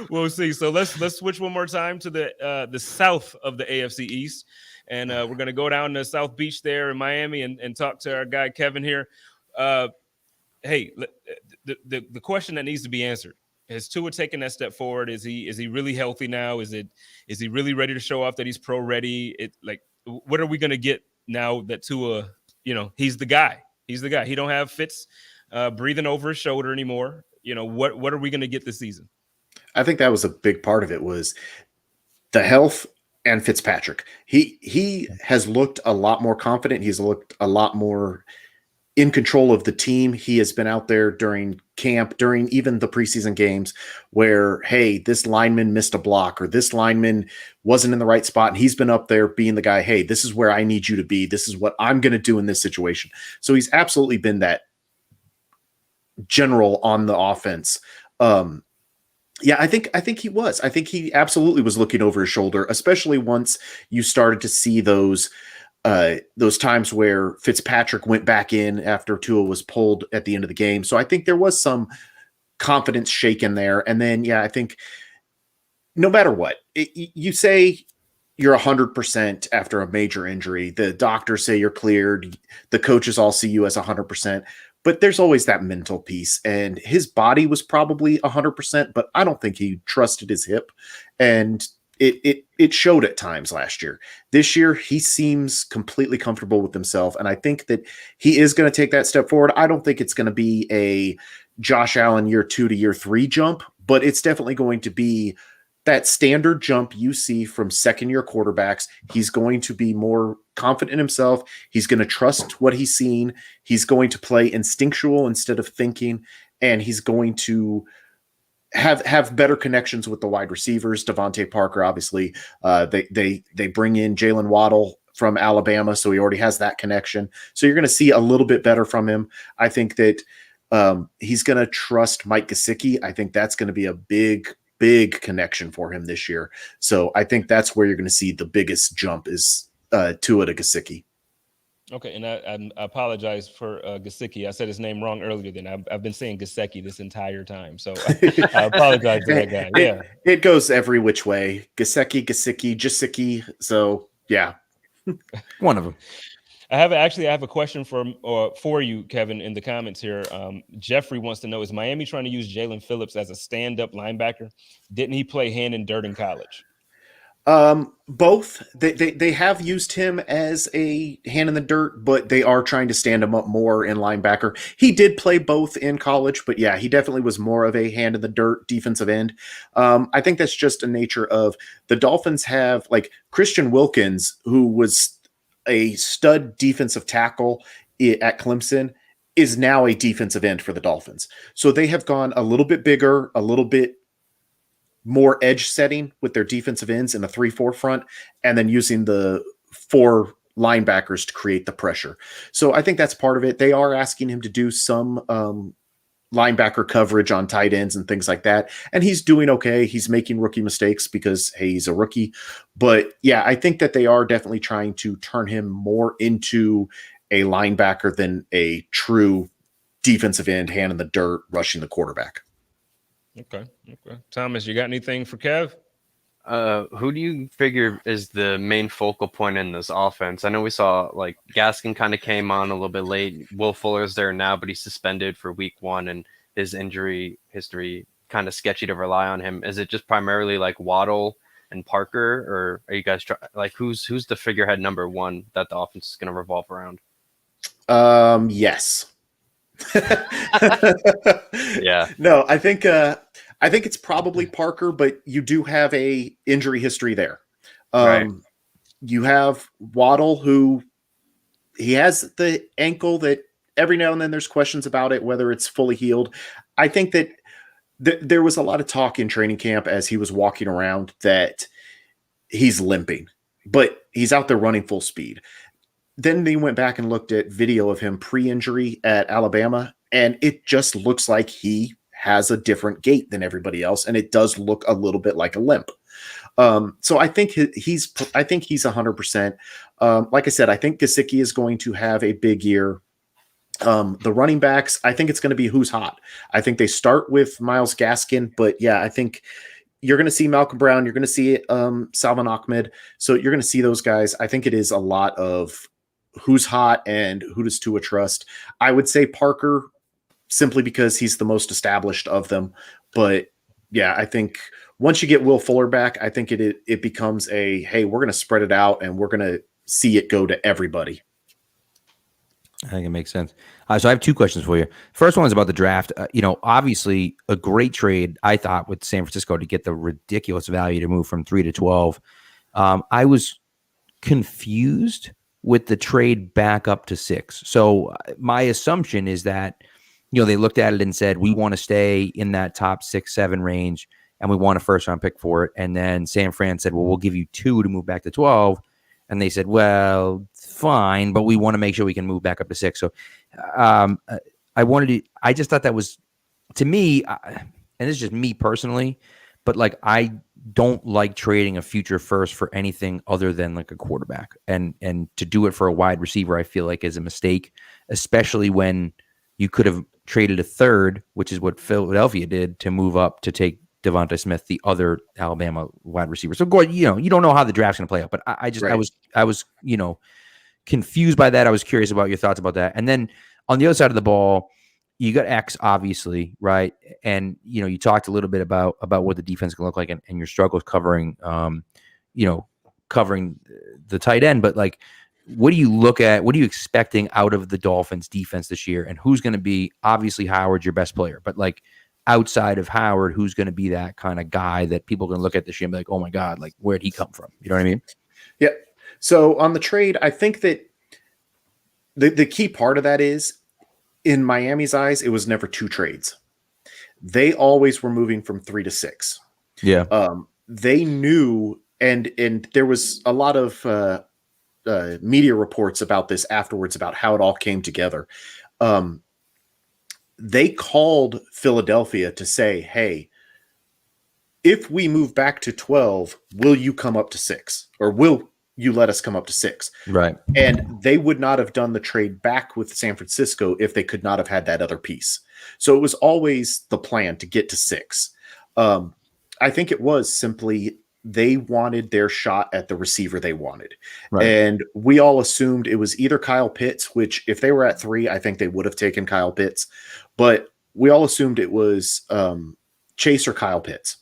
We'll see. So let's switch one more time to the south of the AFC East, and we're going to go down to South Beach there in Miami and talk to our guy Kevin here. Hey, the question that needs to be answered: has Tua taken that step forward? Is he really healthy now? Is he really ready to show off that he's pro ready? What are we going to get now that Tua? He's the guy. He's the guy. He don't have Fitz breathing over his shoulder anymore. What are we going to get this season? I think that was a big part of it, was the health and Fitzpatrick. He has looked a lot more confident. He's looked a lot more in control of the team. He has been out there during camp, during even the preseason games where, hey, this lineman missed a block or this lineman wasn't in the right spot. And he's been up there being the guy, hey, this is where I need you to be. This is what I'm going to do in this situation. So he's absolutely been that general on the offense. Yeah, I think he was. I think he absolutely was looking over his shoulder, especially once you started to see those times where Fitzpatrick went back in after Tua was pulled at the end of the game. So I think there was some confidence shaken there. And then, yeah, I think no matter what, you say you're 100% after a major injury, the doctors say you're cleared, the coaches all see you as 100%. But there's always that mental piece, and his body was probably 100%, but I don't think he trusted his hip, and it showed at times last year. This year, he seems completely comfortable with himself, and I think that he is going to take that step forward. I don't think it's going to be a Josh Allen year 2 to year 3 jump, but it's definitely going to be that standard jump you see from second-year quarterbacks. He's going to be more confident in himself. He's going to trust what he's seen. He's going to play instinctual instead of thinking, and he's going to have better connections with the wide receivers. Devontae Parker, obviously, they bring in Jalen Waddle from Alabama, so he already has that connection. So you're going to see a little bit better from him. I think that he's going to trust Mike Gesicki. I think that's going to be a big connection for him this year. So I think that's where you're going to see the biggest jump is Tua to Gesicki. Okay, and I apologize for Gesicki. I said his name wrong earlier. Then I've been saying Gesicki this entire time, so I apologize to that guy. Yeah, it goes every which way. Gesicki. So yeah, one of them. I have a question for you, Kevin, in the comments here. Jeffrey wants to know, is Miami trying to use Jalen Phillips as a stand-up linebacker? Didn't he play hand in dirt in college? Both. They have used him as a hand in the dirt, but they are trying to stand him up more in linebacker. He did play both in college, but yeah, he definitely was more of a hand in the dirt defensive end. I think that's just a nature of the Dolphins have, like, Christian Wilkins, who was a stud defensive tackle at Clemson, is now a defensive end for the Dolphins. So they have gone a little bit bigger, a little bit more edge setting with their defensive ends in a 3-4 front, and then using the 4 linebackers to create the pressure. So I think that's part of it. They are asking him to do some linebacker coverage on tight ends and things like that. And he's doing okay. He's making rookie mistakes because, hey, he's a rookie. But yeah, I think that they are definitely trying to turn him more into a linebacker than a true defensive end, hand in the dirt, rushing the quarterback. Okay. Thomas, you got anything for Kev? Who do you figure is the main focal point in this offense? I know we saw, like, Gaskin kind of came on a little bit late. Will Fuller's there now, but he's suspended for week 1, and his injury history kind of sketchy to rely on him. Is it just primarily like Waddle and Parker, or are you guys who's the figurehead number 1 that the offense is going to revolve around? Yes. Yeah. No, I think I think it's probably Parker, but you do have a injury history there. Right. You have Waddle, who he has the ankle that every now and then there's questions about it, whether it's fully healed. I think that there was a lot of talk in training camp as he was walking around that he's limping, but he's out there running full speed. Then they went back and looked at video of him pre-injury at Alabama, and it just looks like he has a different gait than everybody else, and it does look a little bit like a limp. So I think he's 100%. Like I said, I think Gesicki is going to have a big year. The running backs, I think it's going to be who's hot. I think they start with Myles Gaskin, but yeah, I think you're going to see Malcolm Brown. You're going to see Salvon Ahmed. So you're going to see those guys. I think it is a lot of who's hot and who does Tua trust. I would say Parker simply because he's the most established of them. But yeah, I think once you get Will Fuller back, I think it becomes hey, we're going to spread it out and we're going to see it go to everybody. I think it makes sense. So I have two questions for you. First one is about the draft. Obviously a great trade, I thought, with San Francisco to get the ridiculous value to move from 3 to 12. I was confused with the trade back up to 6. So my assumption is that, they looked at it and said, we want to stay in that top 6-7 range and we want a first round pick for it. And then San Fran said, well, we'll give you 2 to move back to 12. And they said, well, fine, but we want to make sure we can move back up to 6. So I just thought that was, to me, and this is just me personally, but like I don't like trading a future first for anything other than like a quarterback. And to do it for a wide receiver, I feel like is a mistake, especially when you could have traded a third, which is what Philadelphia did, to move up to take Devonta Smith, the other Alabama wide receiver. So Gordon, you don't know how the draft's going to play out, but I was confused by that. I was curious about your thoughts about that. And then on the other side of the ball, you got X, obviously, right? And you talked a little bit about what the defense can look like and your struggles covering the tight end. But like, what do you look at? What are you expecting out of the Dolphins defense this year? And who's going to be, obviously Howard's your best player, but like, outside of Howard, who's going to be that kind of guy that people are going to look at this year and be like, oh my God, like where'd he come from? You know what I mean? Yeah. So on the trade, I think that the key part of that is, in Miami's eyes, it was never 2 trades. They always were moving from 3 to 6. Yeah. They knew, and there was a lot of media reports about this afterwards, about how it all came together. They called Philadelphia to say, hey, if we move back to 12, will you come up to 6? Or will you let us come up to 6? Right. And they would not have done the trade back with San Francisco if they could not have had that other piece. So it was always the plan to get to 6. I think it was simply they wanted their shot at the receiver they wanted. Right. And we all assumed it was either Kyle Pitts, which if they were at 3, I think they would have taken Kyle Pitts. But we all assumed it was Chase or Kyle Pitts.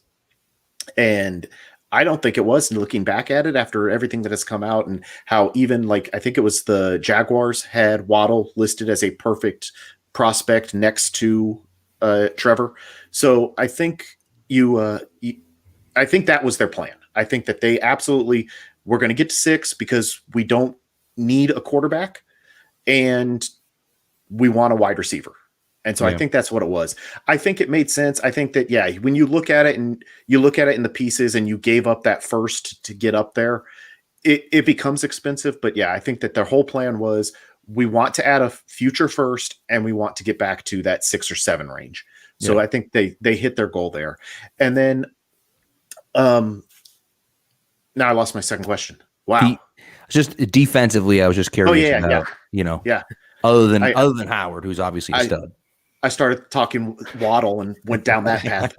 And I don't think it was, looking back at it after everything that has come out, and how even like, I think it was the Jaguars had Waddle listed as a perfect prospect next to Trevor. So I think I think that was their plan. I think that they absolutely were going to get to 6 because we don't need a quarterback and we want a wide receiver. And so I think that's what it was. I think it made sense. I think that, yeah, when you look at it and you look at it in the pieces and you gave up that first to get up there, it becomes expensive. But yeah, I think that their whole plan was, we want to add a future first and we want to get back to that 6 or 7 range. So I think they hit their goal there. And then now I lost my second question. Wow. Just defensively, I was just curious other than Howard, who's obviously a stud. I started talking Waddle and went down that path.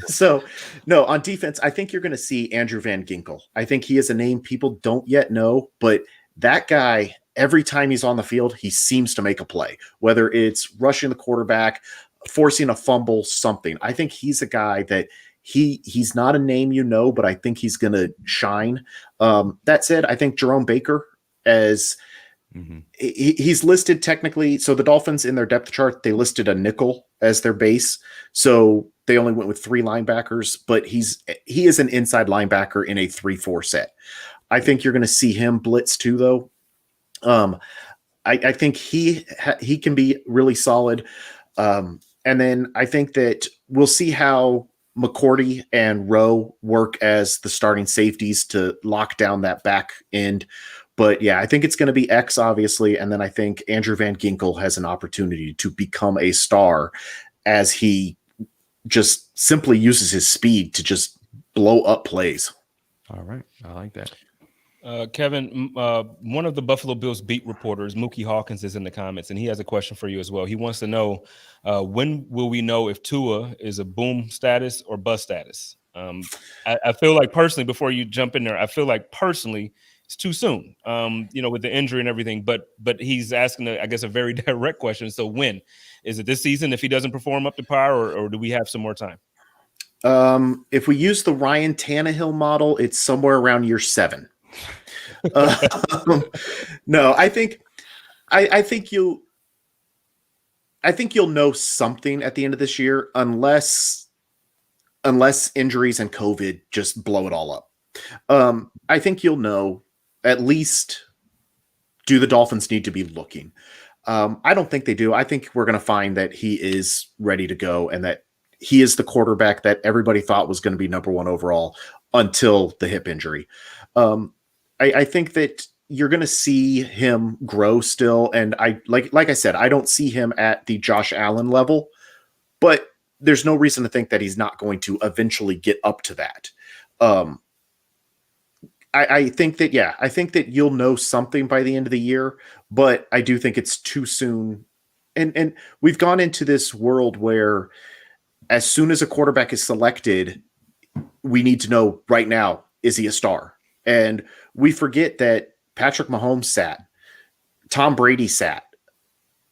So no, on defense, I think you're going to see Andrew Van Ginkel. I think he is a name people don't yet know, but that guy, every time he's on the field, he seems to make a play, whether it's rushing the quarterback, forcing a fumble, something. I think he's a guy that he's not a name, but I think he's going to shine. That said, I think Jerome Baker, as he's listed technically. So the Dolphins in their depth chart, they listed a nickel as their base. So they only went with 3 linebackers, but he is an inside linebacker in a 3-4 set. I think you're going to see him blitz too, though. I think he can be really solid. And then I think that we'll see how McCourty and Rowe work as the starting safeties to lock down that back end. But yeah, I think it's going to be X, obviously. And then I think Andrew Van Ginkel has an opportunity to become a star as he just simply uses his speed to just blow up plays. All right. I like that. Kevin, one of the Buffalo Bills beat reporters, Mookie Hawkins, is in the comments, and he has a question for you as well. He wants to know, when will we know if Tua is a boom status or bust status? I feel like personally, before you jump in there, I feel like personally it's too soon, with the injury and everything. But he's asking, I guess, a very direct question. So when? Is it this season if he doesn't perform up to par, or do we have some more time? If we use the Ryan Tannehill model, it's somewhere around year 7. No, I think you'll know something at the end of this year, unless injuries and COVID just blow it all up. I think you'll know at least, do the Dolphins need to be looking? I don't think they do. I think we're going to find that he is ready to go and that he is the quarterback that everybody thought was going to be number 1 overall until the hip injury. I think that you're going to see him grow still. And I like I said, I don't see him at the Josh Allen level, but there's no reason to think that he's not going to eventually get up to that. I think that you'll know something by the end of the year, but I do think it's too soon. And we've gone into this world where as soon as a quarterback is selected, we need to know right now, is he a star? And we forget that Patrick Mahomes sat, Tom Brady sat,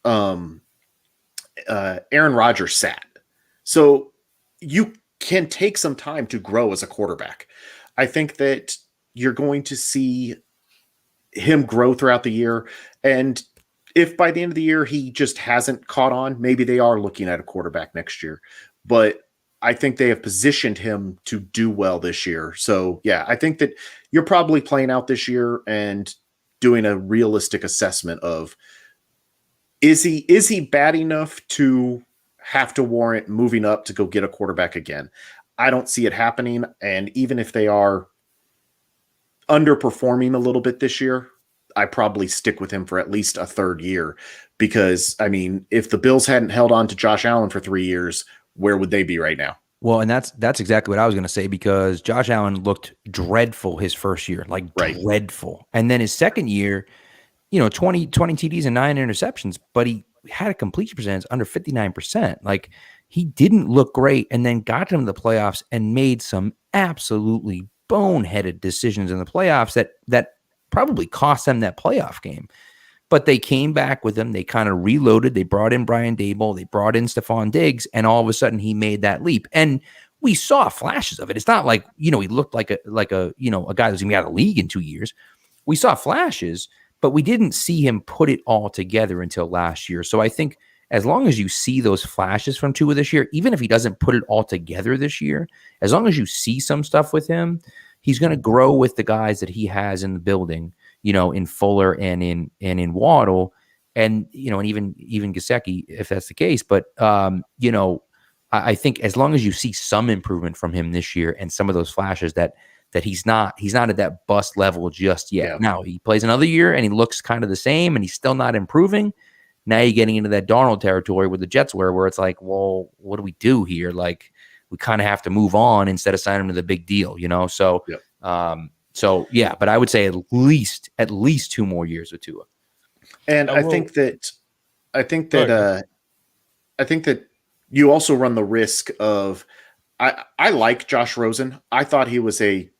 Aaron Rodgers sat. So you can take some time to grow as a quarterback. I think that you're going to see him grow throughout the year. And if by the end of the year he just hasn't caught on, maybe they are looking at a quarterback next year. But I think they have positioned him to do well this year. So yeah, I think that you're probably playing out this year and doing a realistic assessment of, is he bad enough to have to warrant moving up to go get a quarterback again? I don't see it happening. And even if they are underperforming a little bit this year, I probably stick with him for at least a 3rd year, because I mean, if the Bills hadn't held on to Josh Allen for 3 years, where would they be right now? Well, and that's exactly what I was going to say, because Josh Allen looked dreadful his first year, like dreadful. And then his second year, 20 TDs and 9 interceptions, but he had a completion percentage under 59%. Like, he didn't look great, and then got to the playoffs and made some absolutely boneheaded decisions in the playoffs that probably cost them that playoff game. But they came back with him. They kind of reloaded. They brought in Brian Dable. They brought in Stephon Diggs, and all of a sudden he made that leap. And we saw flashes of it. It's not like, he looked like a guy that's going to be out of the league in 2 years. We saw flashes, but we didn't see him put it all together until last year. So I think as long as you see those flashes from Tua this year, even if he doesn't put it all together this year, as long as you see some stuff with him, he's going to grow with the guys that he has in the building, in Fuller and in Waddle, and and even Gesicki, if that's the case. But I think as long as you see some improvement from him this year and some of those flashes that he's not at that bust level just yet. Yeah. Now he plays another year and he looks kind of the same and he's still not improving. Now you're getting into that Darnold territory where the Jets were, where it's like, well, what do we do here? Like, we kind of have to move on instead of signing him to the big deal, So, yeah. So yeah, but I would say at least 2 more years with Tua. And I think that you also run the risk of, I like Josh Rosen. I thought he was a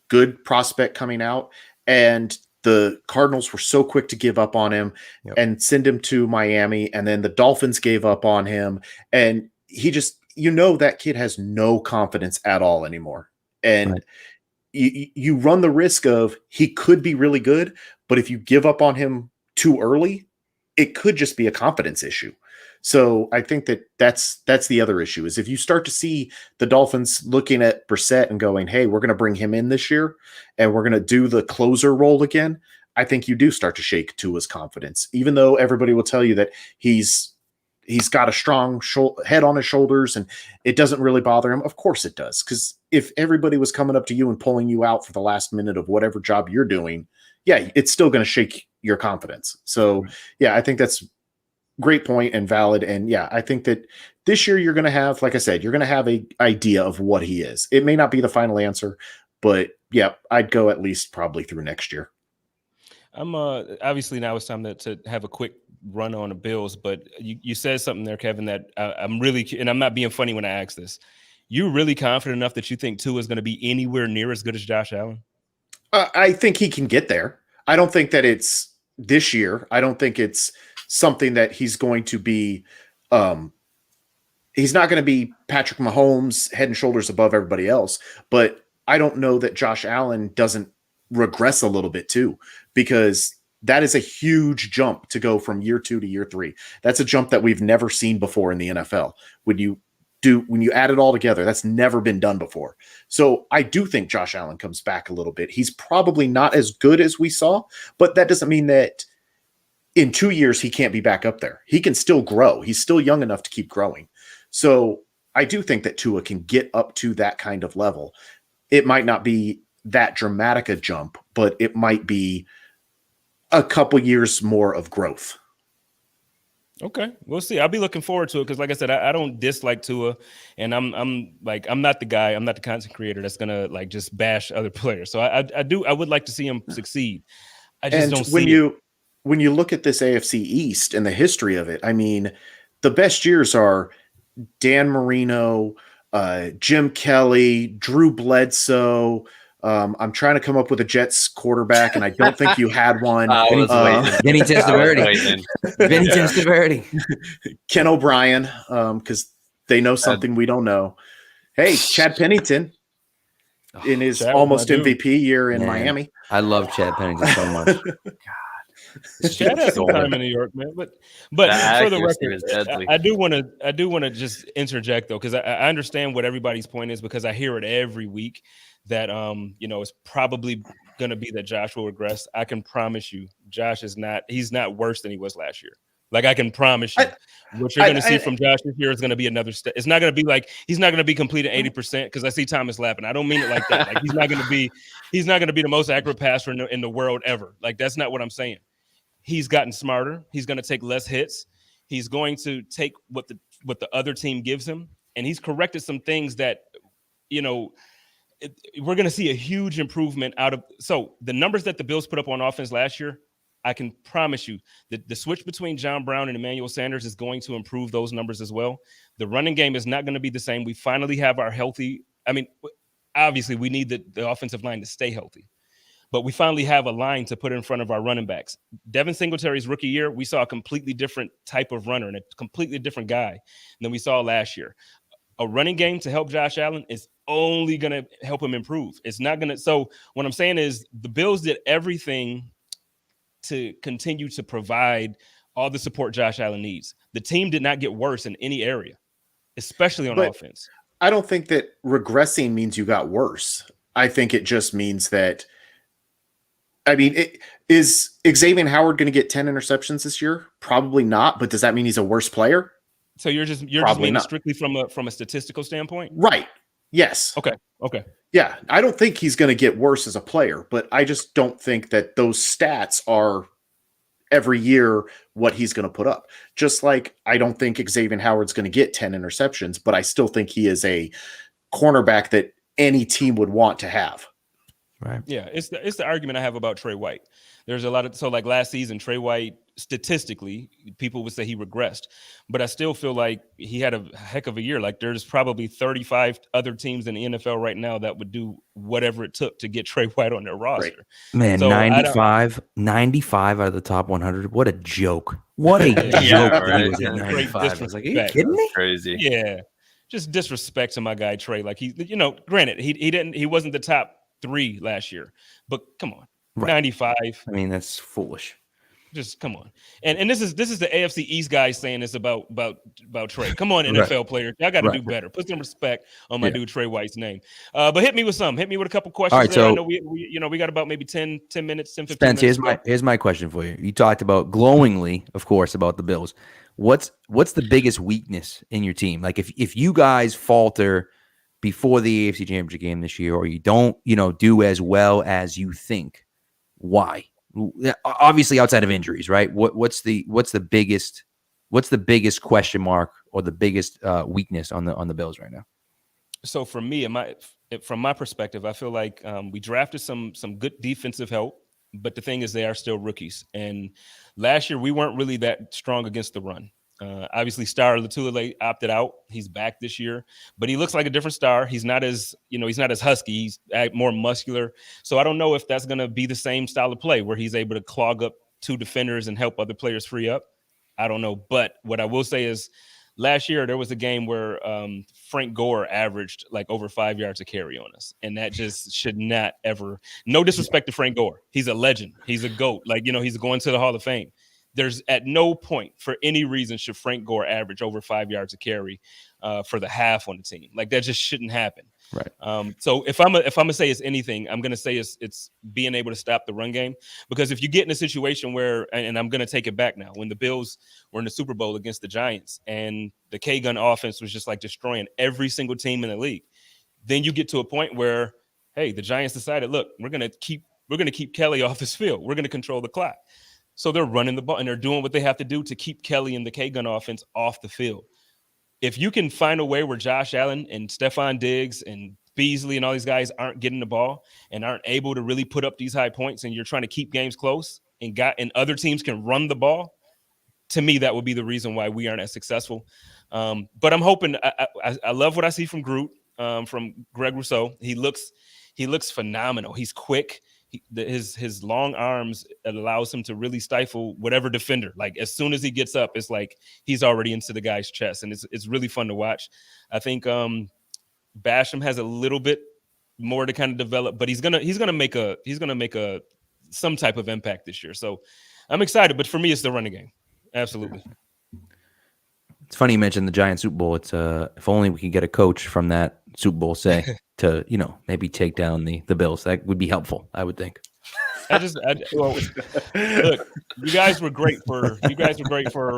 good prospect coming out, and the Cardinals were so quick to give up on him and send him to Miami. And then the Dolphins gave up on him, and he just, that kid has no confidence at all anymore. And right. You run the risk of, he could be really good, but if you give up on him too early, it could just be a confidence issue. So I think that's the other issue is if you start to see the Dolphins looking at Brissett and going, hey, we're going to bring him in this year and we're going to do the closer role again, I think you do start to shake Tua's confidence, even though everybody will tell you that he's got a strong head on his shoulders and it doesn't really bother him. Of course it does. Because if everybody was coming up to you and pulling you out for the last minute of whatever job you're doing, yeah, it's still going to shake your confidence. So yeah, I think that's great point and valid. And yeah, I think that this year you're going to have, like I said, you're going to have a idea of what he is. It may not be the final answer, but yeah, I'd go at least probably through next year. I'm obviously now it's time to have a quick run on the Bills, but you said something there, Kevin, that I'm really, and I'm not being funny when I ask this. You really confident enough that you think Tua is going to be anywhere near as good as Josh Allen? I think he can get there. I don't think that it's this year. I don't think it's something that he's going to be. He's not going to be Patrick Mahomes head and shoulders above everybody else, but I don't know that Josh Allen doesn't regress a little bit too, because that is a huge jump to go from year 2 to year 3. That's a jump that we've never seen before in the NFL. When you add it all together, that's never been done before. So I do think Josh Allen comes back a little bit. He's probably not as good as we saw, but that doesn't mean that in 2 years he can't be back up there. He can still grow. He's still young enough to keep growing. So I do think that Tua can get up to that kind of level. It might not be that dramatic a jump, but it might be a couple years more of growth. Okay, we'll see. I'll be looking forward to it because, like I said, I don't dislike Tua, and I'm not the guy, I'm not the content creator that's gonna like just bash other players. So I would like to see him succeed. I just don't see when you look at this AFC East and the history of it. I mean, the best years are Dan Marino, Jim Kelly, Drew Bledsoe. I'm trying to come up with a Jets quarterback, and I don't think you had one. Vinny Testaverde. Vinny Testaverde. Ken O'Brien, because they know something we don't know. Hey, Chad Pennington in his almost MVP year in Miami. I love Chad Pennington so much. Chad has some time in New York, man. But for the record, I do want to just interject though, because I understand what everybody's point is, because I hear it every week that it's probably going to be that Josh will regress. I can promise you, he's not worse than he was last year. Like, I can promise you, what you're going to see from Josh this year is going to be another step. It's not going to be like he's not going to be completing 80%, because I see Thomas laughing. I don't mean it like that. Like, he's not going to be the most accurate passer in the world ever. Like, that's not what I'm saying. He's gotten smarter. He's going to take less hits. He's going to take what the other team gives him, and he's corrected some things that, we're going to see a huge improvement out of. So the numbers that the Bills put up on offense last year, I can promise you that the switch between John Brown and Emmanuel Sanders is going to improve those numbers as well. The running game is not going to be the same. We finally have our healthy. I mean, obviously we need the offensive line to stay healthy, but we finally have a line to put in front of our running backs. Devin Singletary's rookie year, we saw a completely different type of runner and a completely different guy than we saw last year. A running game to help Josh Allen is only going to help him improve. It's not going to. So what I'm saying is the Bills did everything to continue to provide all the support Josh Allen needs. The team did not get worse in any area, especially on offense. I don't think that regressing means you got worse. I think it just means that, is Xavier Howard going to get 10 interceptions this year? Probably not, but does that mean he's a worse player? So you're just meaning strictly from a statistical standpoint? Right. Yes. Okay. Yeah. I don't think he's going to get worse as a player, but I just don't think that those stats are every year what he's going to put up. Just like I don't think Xavier Howard's going to get 10 interceptions, but I still think he is a cornerback that any team would want to have. Right. Yeah. It's the argument I have about Trey White. There's a lot of, so like last season, Trey White, statistically, people would say he regressed, but I still feel like he had a heck of a year. Like, there's probably 35 other teams in the NFL right now that would do whatever it took to get Trey White on their roster. Right. Man, so 95 out of the top 100. What a joke. What a joke. Right. He was at 95. I was like, are you kidding me? Crazy. Yeah. Just disrespect to my guy, Trey. Like, granted, he wasn't the top 3 last year, but come on. Right. 95. I mean, that's foolish. Just come on. And this is the AFC East guys saying this about Trey. Come on, NFL players. Y'all got to do better. Put some respect on my dude Trey White's name. But hit me with some. Hit me with a couple questions. All right, there. so I know we got about maybe 10 minutes, 10, 15 Spence, minutes. here's my question for you. You talked about glowingly, of course, about the Bills. What's the biggest weakness in your team? Like if you guys falter before the AFC Championship game this year, or you don't, do as well as you think, why? Obviously, outside of injuries, right? What's the biggest question mark or the biggest weakness on the Bills right now? So for me, from my perspective, I feel like we drafted some good defensive help, but the thing is they are still rookies. And last year we weren't really that strong against the run. Obviously, Star Latulippe opted out. He's back this year, but he looks like a different Star. He's not as husky. He's more muscular. So I don't know if that's going to be the same style of play where he's able to clog up two defenders and help other players free up. I don't know. But what I will say is last year there was a game where Frank Gore averaged like over 5 yards a carry on us. And that just should not ever, no disrespect to Frank Gore. He's a legend. He's a GOAT. He's going to the Hall of Fame. There's at no point for any reason should Frank Gore average over 5 yards a carry for the half on the team. Like that just shouldn't happen. Right. So if I'm gonna say it's anything, I'm gonna say it's being able to stop the run game, because if you get in a situation where, and I'm gonna take it back now, when the Bills were in the Super Bowl against the Giants and the K-gun offense was just like destroying every single team in the league, then you get to a point where, hey, the Giants decided, look, we're gonna keep Kelly off this field. We're gonna control the clock. So they're running the ball and they're doing what they have to do to keep Kelly and the K-gun offense off the field. If you can find a way where Josh Allen and Stephon Diggs and Beasley and all these guys aren't getting the ball and aren't able to really put up these high points, and you're trying to keep games close and other teams can run the ball, to me, that would be the reason why we aren't as successful. But I'm hoping, I love what I see from Groot, from Greg Rousseau. He looks phenomenal. He's quick. His long arms, it allows him to really stifle whatever defender. Like as soon as he gets up, it's like he's already into the guy's chest, and it's really fun to watch. I think Basham has a little bit more to kind of develop, but he's gonna make some type of impact this year. So I'm excited. But for me, it's the running game. Absolutely. It's funny you mentioned the Giants Super Bowl. It's if only we could get a coach from that Super Bowl, say, to maybe take down the Bills. That would be helpful, I would think. Look, you guys were great for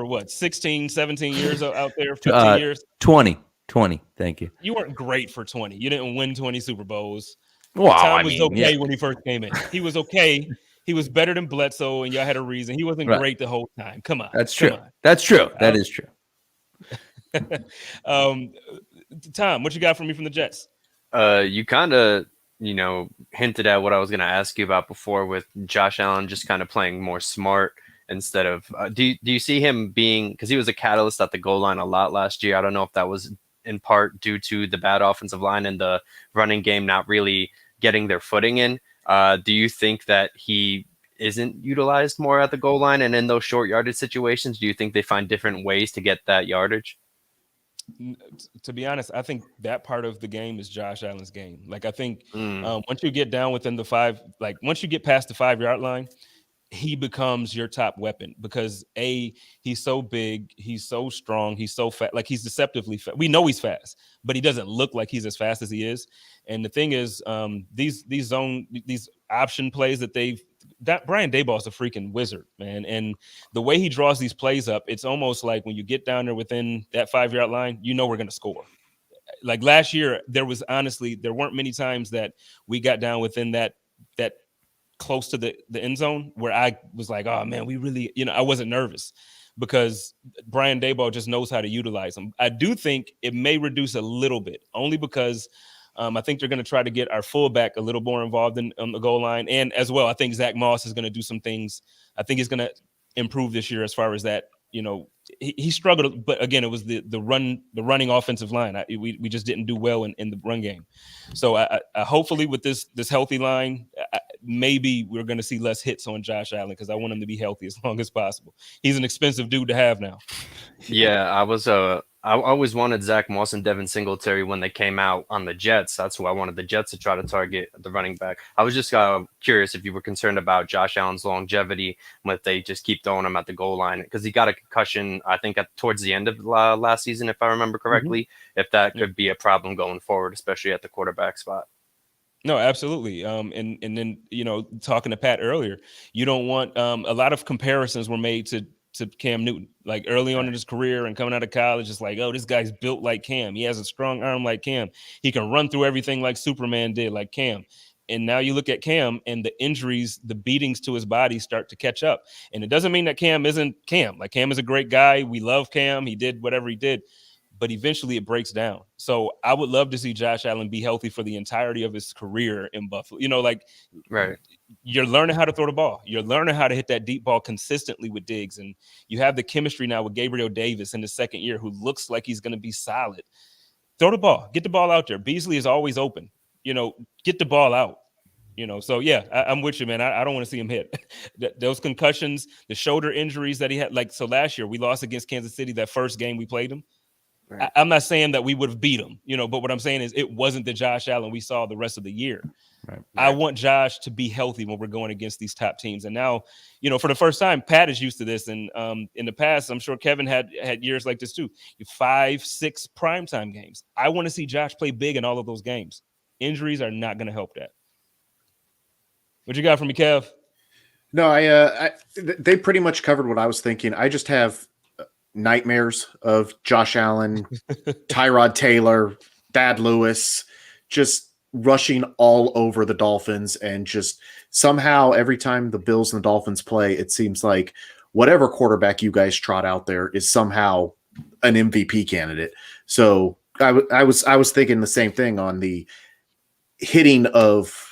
what, 16, 17 years out there, 15 years? 20. Thank you. You weren't great for 20. You didn't win 20 Super Bowls. Well, Tom was okay when he first came in. He was okay. He was better than Bledsoe, and y'all had a reason. He wasn't great the whole time. Come on. That's true. That's true. That is true. Tom, what you got for me from the Jets? You kind of, hinted at what I was going to ask you about before with Josh Allen just kind of playing more smart instead of do you see him being, because he was a catalyst at the goal line a lot last year. I don't know if that was in part due to the bad offensive line and the running game not really getting their footing in. Do you think that he isn't utilized more at the goal line and in those short yardage situations? Do you think they find different ways to get that yardage? To be honest, I think that part of the game is Josh Allen's game. Like, I think once you get down within the once you get past the 5-yard line, he becomes your top weapon because he's so big, he's so strong, he's so fast. Like, he's deceptively fast. We know he's fast, but he doesn't look like he's as fast as he is. And the thing is, these option plays that Brian Daboll's a freaking wizard, man. And the way he draws these plays up, it's almost like when you get down there within that 5-yard line, we're going to score. Like last year, there weren't many times that we got down within that close to the end zone where I was like, oh man, we really, I wasn't nervous because Brian Daboll just knows how to utilize them. I do think it may reduce a little bit, only because I think they're going to try to get our fullback a little more involved on the goal line. And as well, I think Zach Moss is going to do some things. I think he's going to improve this year as far as that. He struggled, but again, it was the running offensive line. We just didn't do well in the run game. So I hopefully with this healthy line, maybe we're going to see less hits on Josh Allen because I want him to be healthy as long as possible. He's an expensive dude to have now. Yeah, I was I always wanted Zach Moss and Devin Singletary when they came out on the Jets. That's who I wanted the Jets to try to target the running back. I was just curious if you were concerned about Josh Allen's longevity, if they just keep throwing him at the goal line, because he got a concussion, I think, towards the end of last season, if I remember correctly, if that could be a problem going forward, especially at the quarterback spot. No, absolutely. And then, talking to Pat earlier, you don't want a lot of comparisons were made to Cam Newton, like early on in his career and coming out of college. It's like, oh, this guy's built like Cam. He has a strong arm like Cam. He can run through everything like Superman did, like Cam. And now you look at Cam and the injuries, the beatings to his body start to catch up. And it doesn't mean that Cam isn't Cam. Like, Cam is a great guy. We love Cam. He did whatever he did. But eventually it breaks down. So I would love to see Josh Allen be healthy for the entirety of his career in Buffalo. Right. You're learning how to throw the ball. You're learning how to hit that deep ball consistently with Diggs. And you have the chemistry now with Gabriel Davis in the second year, who looks like he's going to be solid. Throw the ball. Get the ball out there. Beasley is always open. Get the ball out. So yeah, I'm with you, man. I don't want to see him hit. Those concussions, the shoulder injuries that he had. So last year we lost against Kansas City, that first game we played him. Right. I'm not saying that we would have beat him, but what I'm saying is it wasn't the Josh Allen we saw the rest of the year. Right. I want Josh to be healthy when we're going against these top teams. And now, for the first time, Pat is used to this. And in the past, I'm sure Kevin had years like this too. 5, 6 primetime games. I want to see Josh play big in all of those games. Injuries are not going to help that. What you got for me, Kev? No, they pretty much covered what I was thinking. I just have nightmares of Josh Allen, Tyrod Taylor, Thad Lewis, just rushing all over the Dolphins. And just somehow every time the Bills and the Dolphins play, it seems like whatever quarterback you guys trot out there is somehow an MVP candidate. So I was thinking the same thing on the hitting of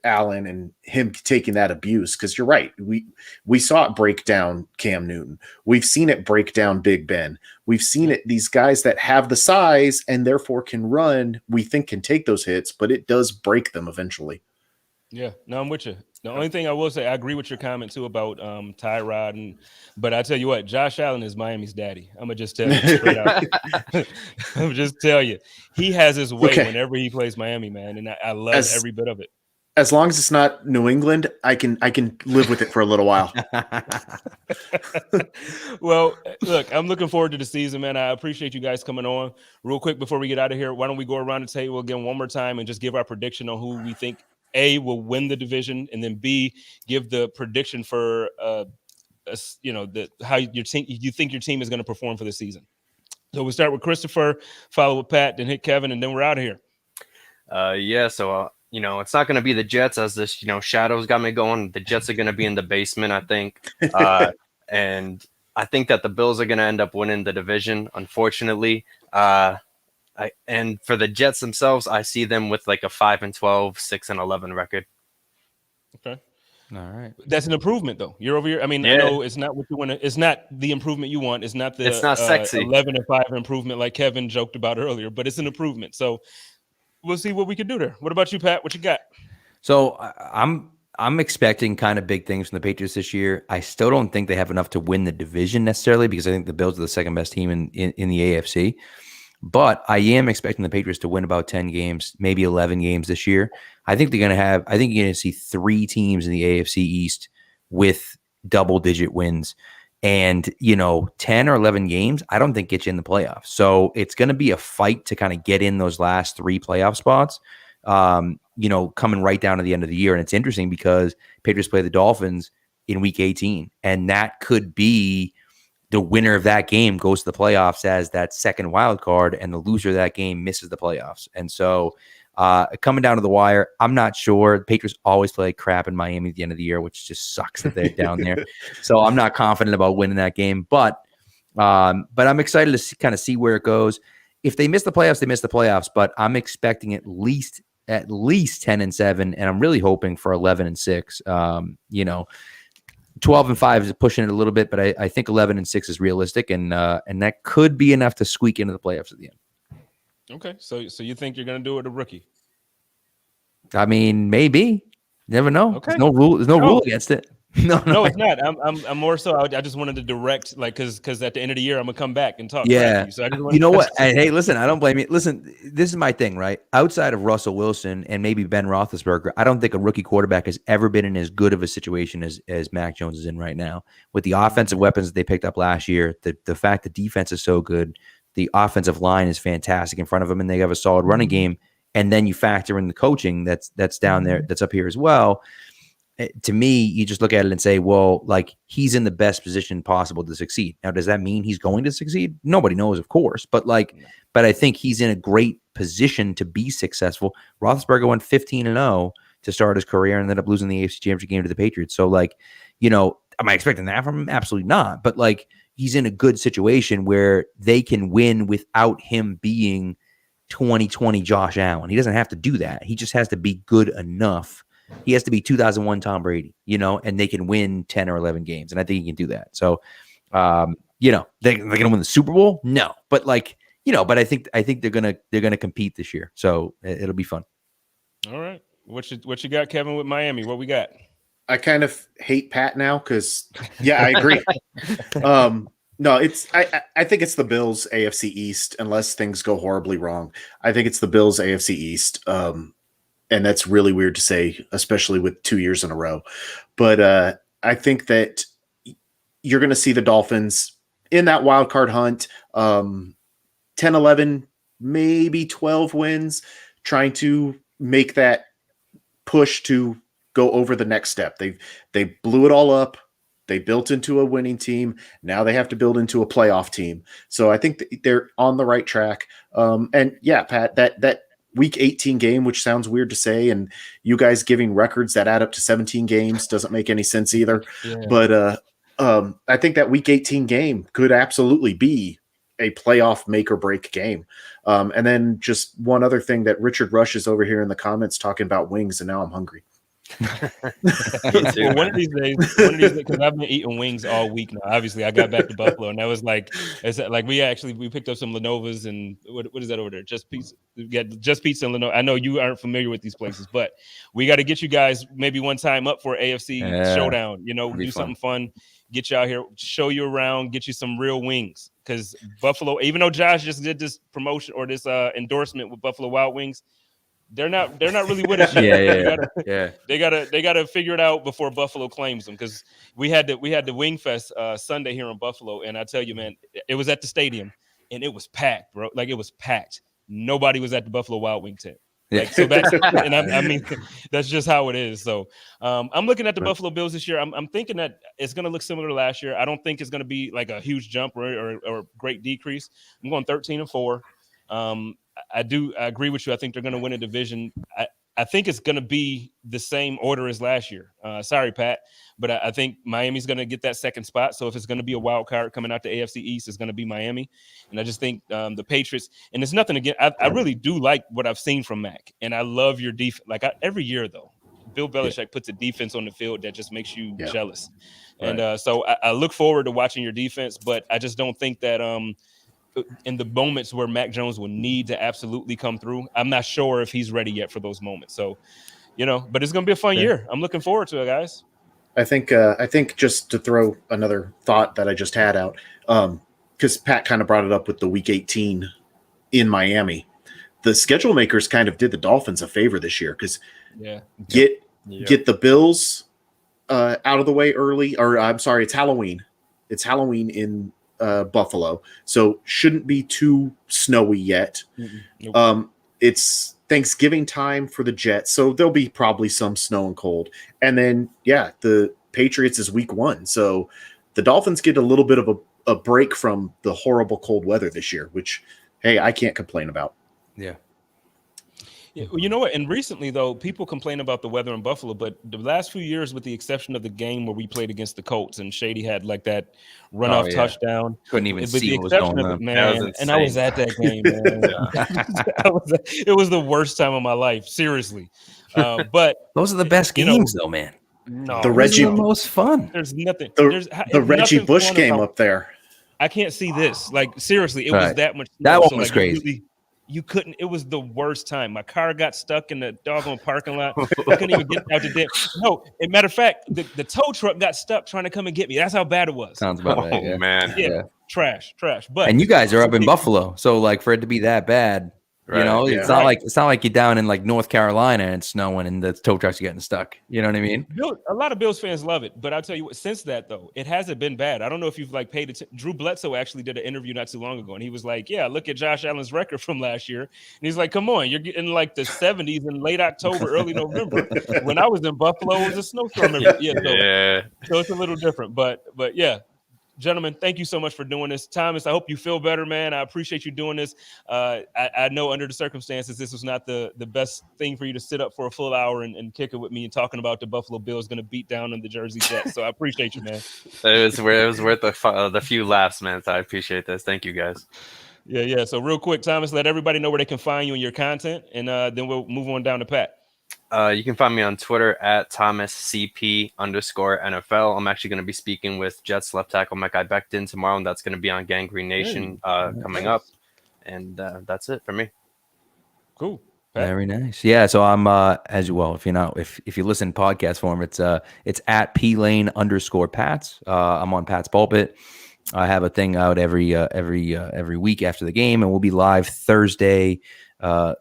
Allen and him taking that abuse, because you're right. We saw it break down Cam Newton. We've seen it break down Big Ben. We've seen it. These guys that have the size and therefore can run, we think can take those hits, but it does break them eventually. Yeah, no, I'm with you. The only thing I will say, I agree with your comment too about Tyrod, but I tell you what, Josh Allen is Miami's daddy. I'm gonna just tell you straight out. I'm just tell you, he has his way whenever he plays Miami, man, and I love every bit of it. As long as it's not New England, I can live with it for a little while. Well, look, I'm looking forward to the season, man. I appreciate you guys coming on. Real quick before we get out of here, why don't we go around the table again one more time and just give our prediction on who we think A, will win the division, and then B, give the prediction for how your team, you think your team is going to perform for the season. So we'll start with Christopher, follow with Pat, then hit Kevin, and then we're out of here. It's not going to be the Jets, as this, shadows got me going. The Jets are going to be in the basement, I think. And I think that the Bills are going to end up winning the division, unfortunately. And for the Jets themselves, I see them with like a 5-12, 6-11 record. Okay. All right. That's an improvement, though. Year over year. I mean, I know it's not what you want. It's not the improvement you want. It's not the. It's not sexy. 11-5 improvement like Kevin joked about earlier, but it's an improvement. So we'll see what we can do there. What about you, Pat? What you got? So I'm expecting kind of big things from the Patriots this year. I still don't think they have enough to win the division necessarily, because I think the Bills are the second best team in the AFC. But I am expecting the Patriots to win about 10 games, maybe 11 games this year. I think you're going to see 3 teams in the AFC East with double-digit wins. And, 10 or 11 games, I don't think get you in the playoffs. So it's going to be a fight to kind of get in those last 3 playoff spots, coming right down to the end of the year. And it's interesting because Patriots play the Dolphins in week 18, and that could be the winner of that game goes to the playoffs as that second wild card, and the loser of that game misses the playoffs. And so coming down to the wire, I'm not sure. The Patriots always play crap in Miami at the end of the year, which just sucks that they're down there. So I'm not confident about winning that game, but I'm excited to kind of see where it goes. If they miss the playoffs, they miss the playoffs, but I'm expecting at least 10-7, and I'm really hoping for 11-6. 12-5 is pushing it a little bit, but I think 11-6 is realistic, and that could be enough to squeak into the playoffs at the end. Okay, so you think you're going to do it with a rookie? I mean, maybe. Never know. Okay. There's no rule against it. No, it's not. I'm more so. I just wanted to direct, like, because at the end of the year, I'm gonna come back and talk. Yeah. To you. So I just You know what? Hey, listen, I don't blame you. Listen, this is my thing, right? Outside of Russell Wilson and maybe Ben Roethlisberger, I don't think a rookie quarterback has ever been in as good of a situation as Mac Jones is in right now. With the offensive weapons that they picked up last year, the fact the defense is so good, the offensive line is fantastic in front of them, and they have a solid running game. And then you factor in the coaching that's down there, that's up here as well. To me, you just look at it and say, well, like, he's in the best position possible to succeed. Now, does that mean he's going to succeed? Nobody knows, of course. But I think he's in a great position to be successful. Roethlisberger went 15-0 to start his career and ended up losing the AFC Championship game to the Patriots. So, am I expecting that from him? Absolutely not. But he's in a good situation where they can win without him being 2020 Josh Allen. He doesn't have to do that. He just has to be good enough. He has to be 2001 Tom Brady, and they can win 10 or 11 games. And I think he can do that. So, they're going to win the Super Bowl? No. But but I think they're going to compete this year. So it'll be fun. All right. What you got, Kevin, with Miami? What we got? I kind of hate Pat now because, I agree. No, I think it's the Bills AFC East unless things go horribly wrong. I think it's the Bills AFC East. And that's really weird to say, especially with 2 years in a row. But I think that you're going to see the Dolphins in that wild card hunt, 10, 11, maybe 12 wins, trying to make that push to go over the next step. They blew it all up. They built into a winning team. Now they have to build into a playoff team. So I think they're on the right track. And yeah, Pat, that Week 18 game, which sounds weird to say, and you guys giving records that add up to 17 games doesn't make any sense either. Yeah. But I think that Week 18 game could absolutely be a playoff make or break game. And then just one other thing, that Richard Rush is over here in the comments talking about wings, and now I'm hungry. Well, one of these days, because I've been eating wings all week now. Obviously, I got back to Buffalo, and that was we picked up some Lenovo's, and what is that over there? Just Pizza. We got Just Pizza and Lenovo. I know you aren't familiar with these places, but we got to get you guys maybe one time up for AFC Showdown. Do something fun, get you out here, show you around, get you some real wings. Because Buffalo, even though Josh just did this promotion or this endorsement with Buffalo Wild Wings, they're not really with us yet. They gotta figure it out before Buffalo claims them, because we had the Wing Fest Sunday here in Buffalo, and I tell you, man, it was at the stadium and it was packed, bro. Like, it was packed. Nobody was at the Buffalo Wild Wing tent. So that's and I mean that's just how it is. So I'm looking at the Buffalo Bills this year. I'm thinking that it's going to look similar to last year. I don't think it's going to be like a huge jump or a great decrease. I'm going 13-4. I agree with you. I think they're going to win a division. I think it's going to be the same order as last year. Sorry, Pat, but I think Miami's going to get that second spot. So if it's going to be a wild card coming out to AFC East, it's going to be Miami. And I just think the Patriots, and it's nothing again. I really do like what I've seen from Mac, and I love your defense. Every year, though, Bill Belichick puts a defense on the field that just makes you jealous. Right. And so I look forward to watching your defense, but I just don't think that in the moments where Mac Jones will need to absolutely come through, I'm not sure if he's ready yet for those moments. So, but it's going to be a fun year. I'm looking forward to it, guys. I think just to throw another thought that I just had out, because Pat kind of brought it up with the Week 18 in Miami. The schedule makers kind of did the Dolphins a favor this year, because get the Bills out of the way early, or I'm sorry, it's Halloween. It's Halloween in Buffalo, so shouldn't be too snowy yet. Nope. It's Thanksgiving time for the Jets, so there'll be probably some snow and cold. And then the Patriots is Week 1, so the Dolphins get a little bit of a break from the horrible cold weather this year, which, hey, I can't complain about. You know what? And recently, though, people complain about the weather in Buffalo, but the last few years, with the exception of the game where we played against the Colts and Shady had like that runoff touchdown, couldn't even see what was going on, man. And I was at that game, man. It was the worst time of my life, seriously. But those are the best games, though, man. No, the Reggie the most fun. There's nothing. The Reggie Bush game up there. I can't see this. Like, seriously, it was that much. That one was crazy. Really, You couldn't. It was the worst time. My car got stuck in the doggone parking lot. I couldn't even get out the damn. No, as a matter of fact, the tow truck got stuck trying to come and get me. That's how bad it was. Sounds about right. Yeah. Man. Yeah. Trash. But and you guys are up in Buffalo, so like for it to be that bad, Right. you know, Yeah. it's not like you're down in like North Carolina and it's snowing and the tow trucks are getting stuck. You know what I mean? A lot of Bills fans love it, but I'll tell you what. Since that though, it hasn't been bad. I don't know if you've like paid attention. Drew Bledsoe actually did an interview not too long ago, and he was like, "Yeah, look at Josh Allen's record from last year." And he's like, "Come on, you're getting like the 70s in late October, early November. When I was in Buffalo, it was a snowstorm. Yeah. So it's a little different, but yeah." Gentlemen, thank you so much for doing this. Thomas, I hope you feel better, man. I appreciate you doing this. I know under the circumstances, this was not the best thing for you to sit up for a full hour and kick it with me and talking about the Buffalo Bills going to beat down on the Jersey Jets. So I appreciate you, man. It was worth the few laughs, man. So I appreciate this. Thank you, guys. Yeah. So real quick, Thomas, let everybody know where they can find you and your content, and then we'll move on down to Pat. You can find me on Twitter at ThomasCP_NFL. I'm actually going to be speaking with Jets left tackle Mekhi Becton tomorrow, and that's going to be on Gangrene Nation coming up. And that's it for me. Cool. Pat? Very nice. Yeah. So I'm as well. If you listen to podcast form, it's at plane_Pats. I'm on Pat's Pulpit. I have a thing out every week after the game, and we'll be live Thursday at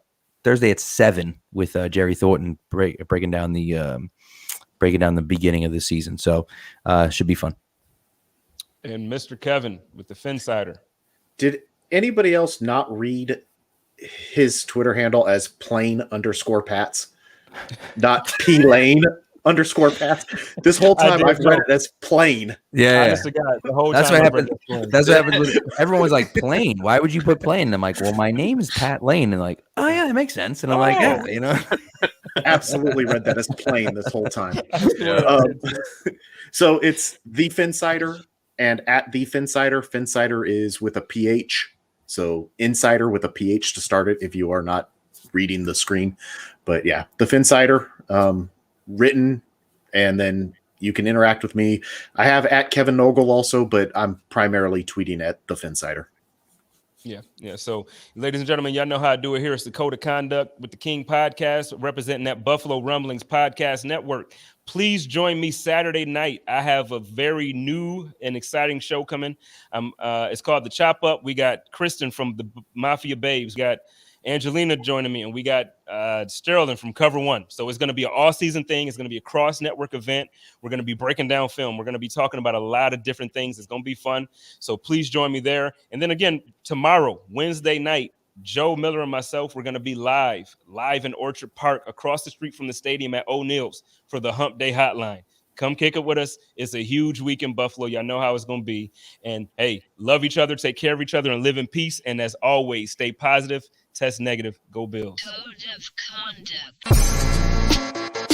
7 with Jerry Thornton breaking down the beginning of the season. So should be fun. And Mr. Kevin with the Phinsider. Did anybody else not read his Twitter handle as plain_Pats, not Plane_Pats? This whole time I've read it as plain. Yeah. Honest to God, the whole That's time what I've read happened. this one. That's what happened. Everyone was like, Plain. Why would you put Plain? And I'm like, well, my name is Pat Lane. And like, oh yeah, that makes sense. And I'm like, yeah, you know. Absolutely read that as plain this whole time. So it's the Phinsider and at the Phinsider. Phinsider is with a PH. So insider with a PH to start it if you are not reading the screen. But yeah, the Phinsider written, and then you can interact with me. I have at Kevin Nogle also, but I'm primarily tweeting at the Phinsider. Yeah. So, ladies and gentlemen, y'all know how I do it here. It's the Code of Conduct with the King podcast, representing that Buffalo Rumblings podcast network. Please join me Saturday night. I have a very new and exciting show coming. It's called The Chop Up. We got Kristen from the Mafia Babes. We got Angelina joining me, and we got Sterling from Cover One. So it's going to be an all-season thing. It's going to be a cross-network event. We're going to be breaking down film. We're going to be talking about a lot of different things. It's going to be fun. So please join me there. And then again, tomorrow, Wednesday night, Joe Miller and myself, we're going to be live in Orchard Park across the street from the stadium at O'Neill's for the Hump Day Hotline. Come kick it with us. It's a huge week in Buffalo. Y'all know how it's going to be. And hey, love each other, take care of each other, and live in peace. And as always, stay positive, test negative, go Bills. Code of Conduct.